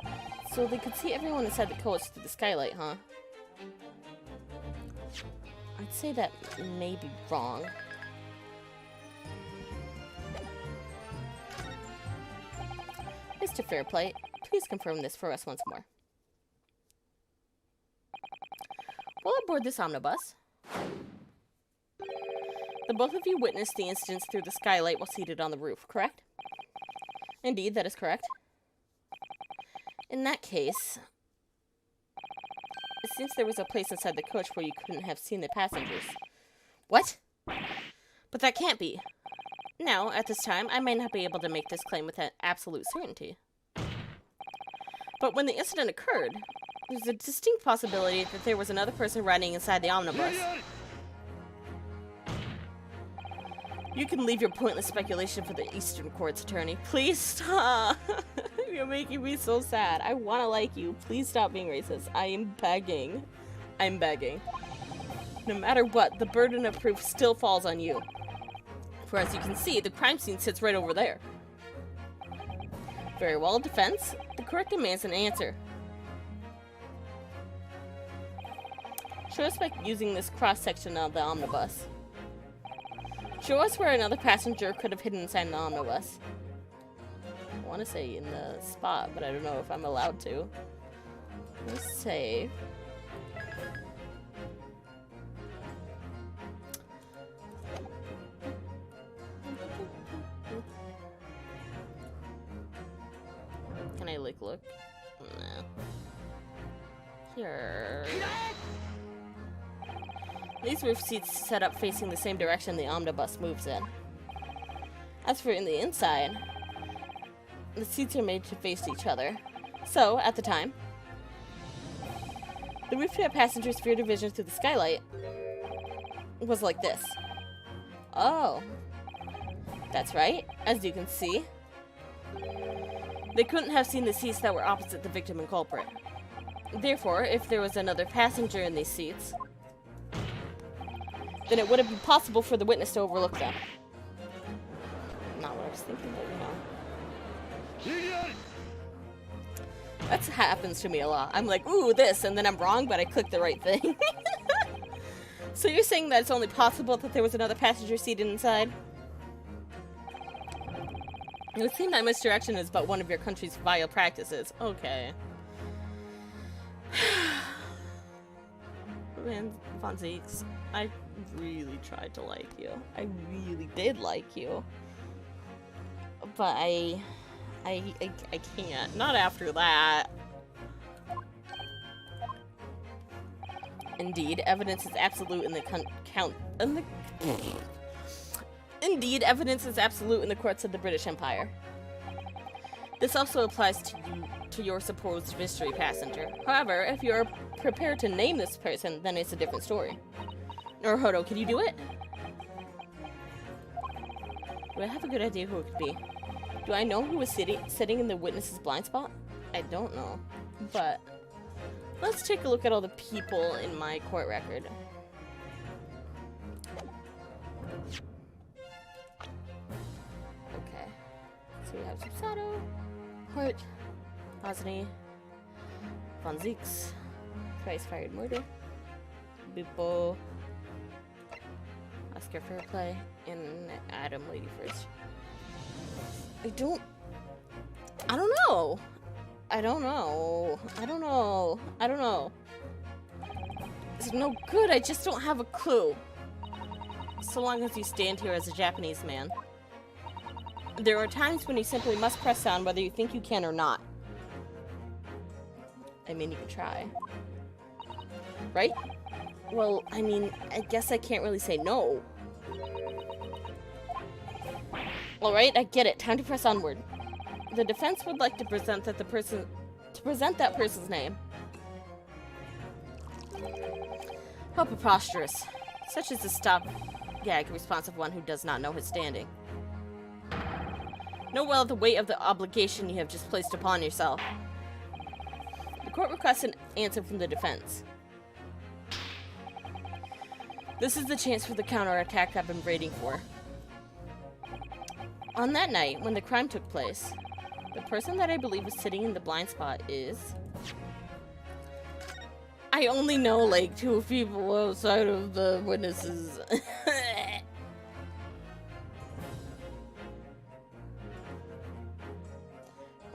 S1: So they could see everyone inside the coach through the skylight, huh? I'd say that may be wrong. Mr. Fairplay, please confirm this for us once more. While aboard this omnibus, the both of you witnessed the incidents through the skylight while seated on the roof, correct? Indeed, that is correct. In that case, it seems there was a place inside the coach where you couldn't have seen the passengers. What? But that can't be. Now, at this time, I may not be able to make this claim with absolute certainty. But when the incident occurred, there's a distinct possibility that there was another person riding inside the omnibus. You can leave your pointless speculation for the Eastern Court's attorney. Please stop! You're making me so sad. I want to like you. Please stop being racist. I am begging. I'm begging. No matter what, the burden of proof still falls on you. For as you can see, the crime scene sits right over there. Very well, defense. The correct demands an answer. Show us by using this cross-section of the omnibus. Show us where another passenger could have hidden inside the omnibus. I want to say in the spot, but I don't know if I'm allowed to. Let's say... Can I, like, look? No. Here... These roof seats set up facing the same direction the omnibus moves in. As for in the inside, the seats are made to face each other. So, at the time, the rooftop passenger's field of vision through the skylight was like this. Oh. That's right. As you can see, they couldn't have seen the seats that were opposite the victim and culprit. Therefore, if there was another passenger in these seats, then it would have been possible for the witness to overlook them. Not what I was thinking, but you know. That happens to me a lot. I'm like, ooh, this, and then I'm wrong, but I clicked the right thing. So you're saying that it's only possible that there was another passenger seated inside? It would seem that misdirection is but one of your country's vile practices. Okay. Man, Von Zieks, I really tried to like you. I really did like you. But I can't. Not after that. Indeed, evidence is absolute in the Indeed, evidence is absolute in the courts of the British Empire. This also applies to your supposed mystery passenger. However, if you're prepared to name this person, then it's a different story. Naruhodo, can you do it? Do I have a good idea who it could be? Do I know who was sitting in the witness's blind spot? I don't know. But Let's take a look at all the people in my court record. Okay. So we have Susato, Hart, Osney, Von Zeeks, Twice Fired Murder, Bupo, Oscar Fairplay, and Adam Lady First. I don't know. It's no good, I just don't have a clue. So long as you stand here as a Japanese man. There are times when you simply must press on whether you think you can or not. I mean, you can try. Right? Well, I mean, I guess I can't really say no. Alright, I get it. Time to press onward. The defense would like to present that that person's name. How preposterous. Such is the stop-gag response of one who does not know his standing. Know well the weight of the obligation you have just placed upon yourself. The court requests an answer from the defense. This is the chance for the counterattack I've been waiting for. On that night, when the crime took place, the person that I believe was sitting in the blind spot is... I only know, like, 2 people outside of the witnesses.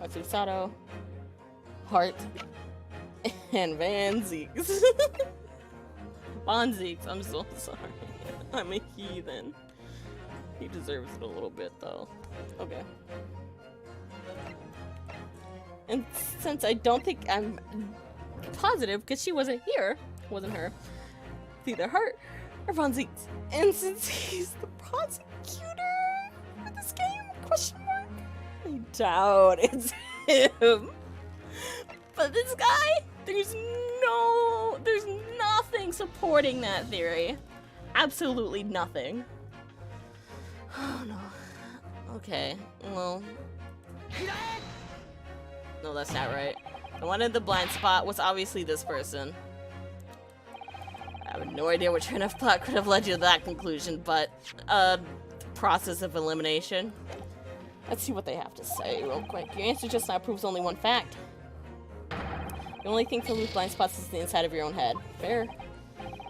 S1: Matsusato, Hart, and Van Zeeks. Von Zeeks, I'm so sorry. I'm a heathen. He deserves it a little bit, though. Okay. And since I don't think I'm positive, because she wasn't here, wasn't her, it's either Hart or Von Zeeks. And since he's the prosecutor for this game, question mark, I doubt it's him. But this guy, there's nothing supporting that theory. Absolutely nothing. Oh no. Okay, well. No, that's not right. The one in the blind spot was obviously this person. I have no idea what train of thought could have led you to that conclusion, but process of elimination. Let's see what they have to say real quick. Your answer just now proves only one fact. The only thing filled with blind spots is the inside of your own head. Fair.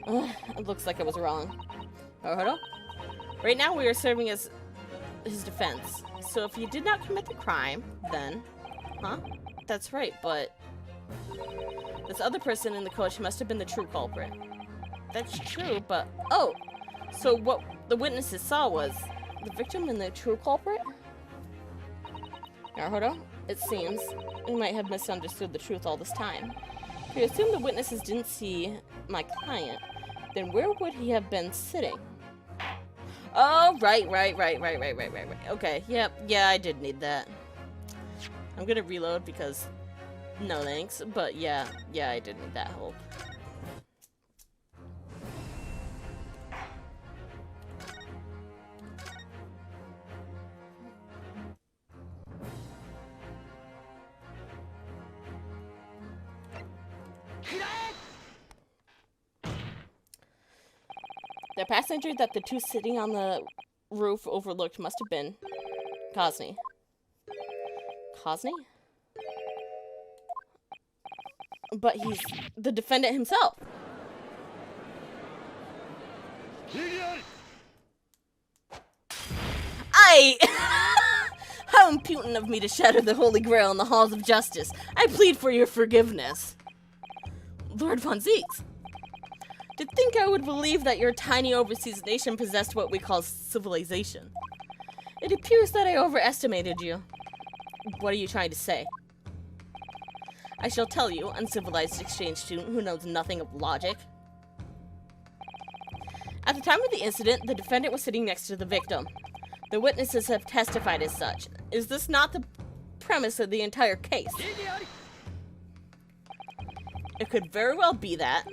S1: It looks like I was wrong. Naruhodo? Right now we are serving as his defense. So if you did not commit the crime, then... Huh? That's right, but... this other person in the coach must have been the true culprit. That's true, but... Oh! So what the witnesses saw was the victim and the true culprit? Naruhodo? It seems we might have misunderstood the truth all this time. If we assume the witnesses didn't see my client, then where would he have been sitting? Oh, right. Okay, yep, yeah, I did need that. I'm gonna reload because no thanks, but yeah, I did need that help. The passenger that the two sitting on the roof overlooked must have been Cosney. Cosney? But he's the defendant himself. How impudent of me to shatter the Holy Grail in the halls of justice. I plead for your forgiveness. Lord Von Zeeks. To think I would believe that your tiny overseas nation possessed what we call civilization. It appears that I overestimated you. What are you trying to say? I shall tell you, uncivilized exchange student who knows nothing of logic. At the time of the incident, the defendant was sitting next to the victim. The witnesses have testified as such. Is this not the premise of the entire case? It could very well be that.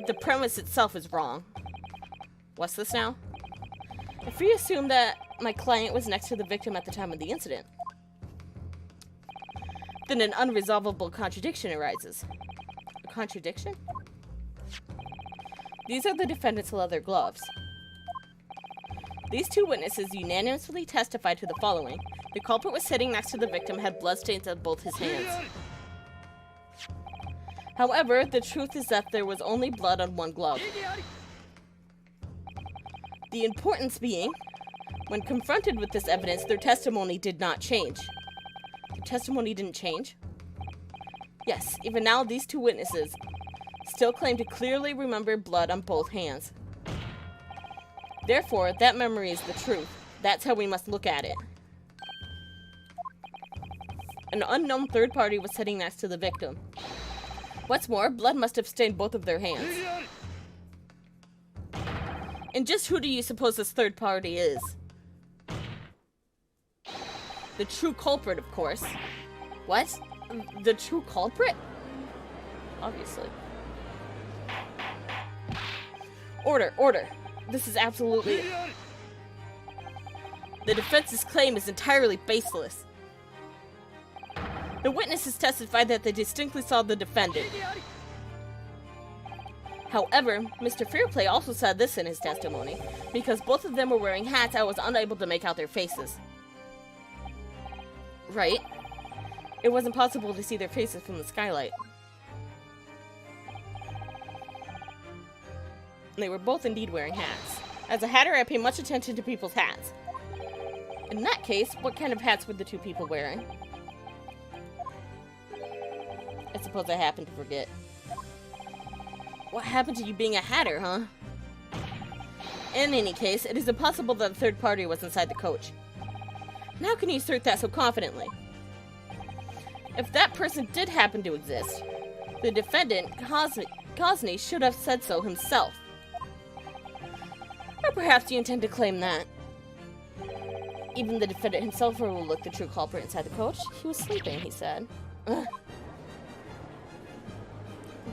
S1: The premise itself is wrong. What's this now? If we assume that my client was next to the victim at the time of the incident, then an unresolvable contradiction arises. contradiction? These are the defendant's leather gloves. These two witnesses unanimously testified to the following. The culprit was sitting next to the victim, had bloodstains on both his hands. However, the truth is that there was only blood on one glove. The importance being, when confronted with this evidence, their testimony did not change. The testimony didn't change? Yes, even now these two witnesses still claim to clearly remember blood on both hands. Therefore, that memory is the truth. That's how we must look at it. An unknown third party was sitting next to the victim. What's more, blood must have stained both of their hands. And just who do you suppose this third party is? The true culprit, of course. What? The true culprit? Obviously. Order, order. This is absolutely... The defense's claim is entirely baseless. The witnesses testified that they distinctly saw the defendant. However, Mr. Fairplay also said this in his testimony. Because both of them were wearing hats, I was unable to make out their faces. Right? It wasn't possible to see their faces from the skylight. They were both indeed wearing hats. As a hatter, I pay much attention to people's hats. In that case, what kind of hats were the two people wearing? I suppose I happened to forget. What happened to you being a hatter, huh? In any case, it is impossible that a third party was inside the coach. And how can you assert that so confidently? If that person did happen to exist, the defendant, Cosney, should have said so himself. Or perhaps you intend to claim that. Even the defendant himself overlooked the true culprit inside the coach. He was sleeping, he said. Ugh.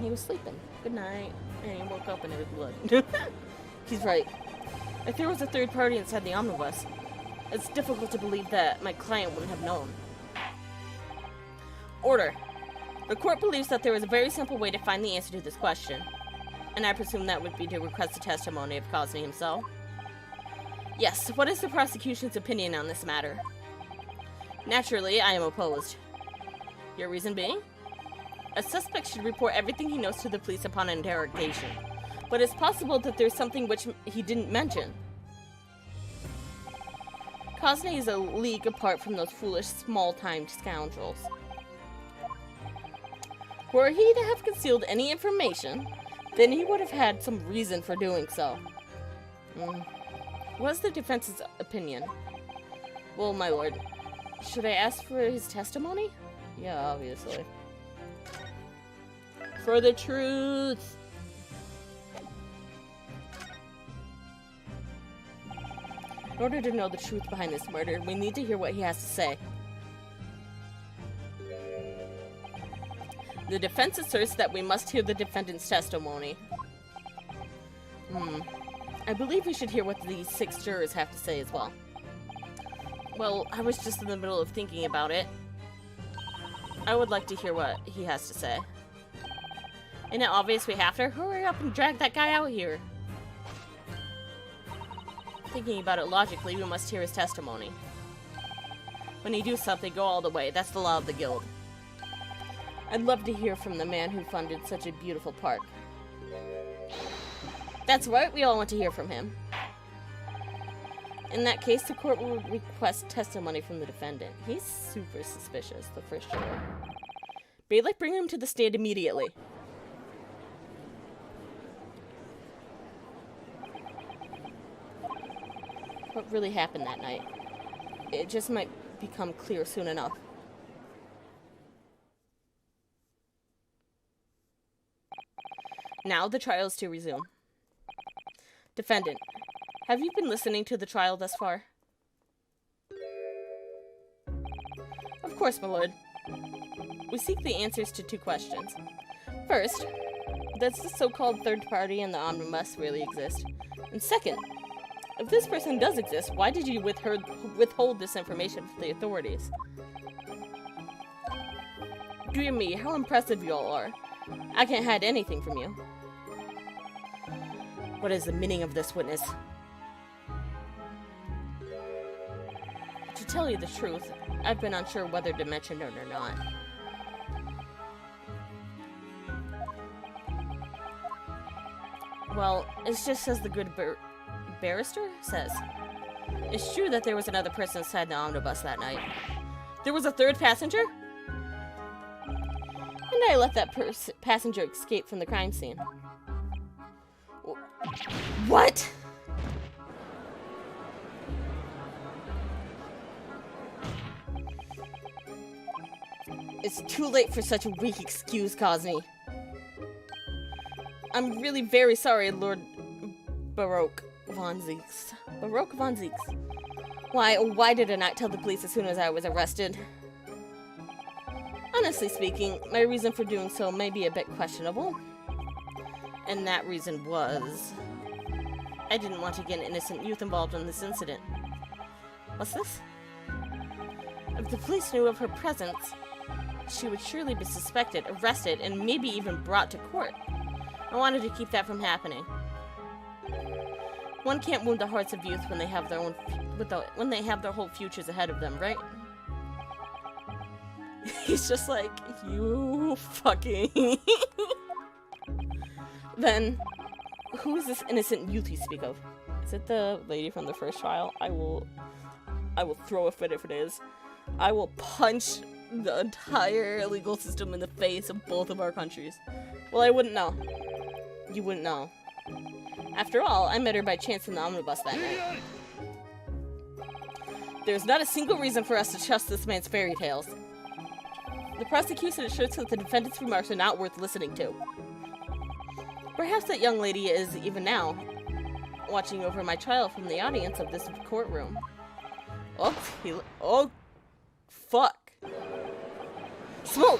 S1: He was sleeping. Good night. And he woke up and it was blood. He's right. If there was a third party inside the omnibus, it's difficult to believe that my client wouldn't have known. Order. The court believes that there is a very simple way to find the answer to this question. And I presume that would be to request the testimony of Cosney himself. Yes, what is the prosecution's opinion on this matter? Naturally, I am opposed. Your reason being? A suspect should report everything he knows to the police upon interrogation. But it's possible that there's something which he didn't mention. Cosney is a league apart from those foolish, small-time scoundrels. Were he to have concealed any information, then he would have had some reason for doing so. What's the defense's opinion? Well, my lord, should I ask for his testimony? Yeah, obviously. For the truth! In order to know the truth behind this murder, we need to hear what he has to say. The defense asserts that we must hear the defendant's testimony. I believe we should hear what these 6 jurors have to say as well. Well, I was just in the middle of thinking about it. I would like to hear what he has to say. Isn't it obvious we have to? Hurry up and drag that guy out here. Thinking about it logically, we must hear his testimony. When you do something, go all the way. That's the law of the guild. I'd love to hear from the man who funded such a beautiful park. That's right, we all want to hear from him. In that case, the court will request testimony from the defendant. He's super suspicious, the first juror. Bailiff, bring him to the stand immediately. What really happened that night? It just might become clear soon enough. Now the trial is to resume. Defendant, have you been listening to the trial thus far? Of course, my lord. We seek the answers to 2 questions. First, does the so-called third party in the omnibus really exist? And second, if this person does exist, why did you withhold this information from the authorities? Dear me, how impressive you all are. I can't hide anything from you. What is the meaning of this, witness? To tell you the truth, I've been unsure whether to mention it or not. Well, it's just as the good barrister says. It's true that there was another person inside the omnibus that night. There was a third passenger? And I let that passenger escape from the crime scene. What? It's too late for such a weak excuse, Cosme. I'm really very sorry, Lord Baroque von Zieks. Baroque von Zieks. Why did I not tell the police as soon as I was arrested? Honestly speaking, my reason for doing so may be a bit questionable. And that reason was... I didn't want to get an innocent youth involved in this incident. What's this? If the police knew of her presence, she would surely be suspected, arrested, and maybe even brought to court. I wanted to keep that from happening. One can't wound the hearts of youth when they have their own, when they have their whole futures ahead of them, right? He's just like, you fucking... Then, who is this innocent youth you speak of? Is it the lady from the first trial? I will throw a fit if it is. I will punch the entire legal system in the face of both of our countries. Well, I wouldn't know. You wouldn't know. After all, I met her by chance in the omnibus that night. There's not a single reason for us to trust this man's fairy tales. The prosecution assures that the defendant's remarks are not worth listening to. Perhaps that young lady is, even now, watching over my trial from the audience of this courtroom. Oh, fuck. Smoke!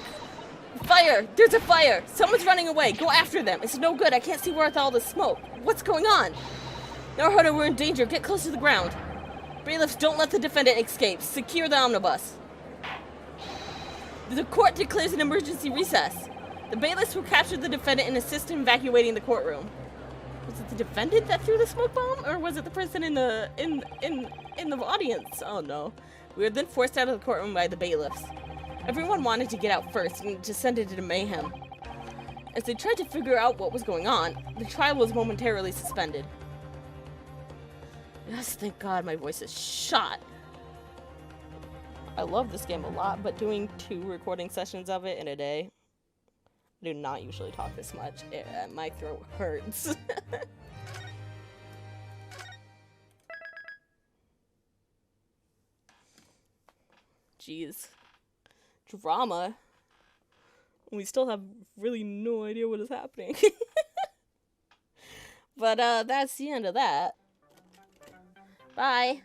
S1: Fire! There's a fire! Someone's running away! Go after them! It's no good, I can't see where all this smoke. What's going on? Naruhodo, we're in danger. Get close to the ground. Bailiffs, don't let the defendant escape. Secure the omnibus. The court declares an emergency recess. The bailiffs will capture the defendant and assist in evacuating the courtroom. Was it the defendant that threw the smoke bomb, or was it the person in the audience? Oh no. We were then forced out of the courtroom by the bailiffs. Everyone wanted to get out first and descended into mayhem. As they tried to figure out what was going on, the trial was momentarily suspended. Yes, thank God my voice is shot. I love this game a lot, but doing 2 recording sessions of it in a day, I do not usually talk this much. My throat hurts. Jeez. Drama. We still have really no idea what is happening. But that's the end of that. Bye.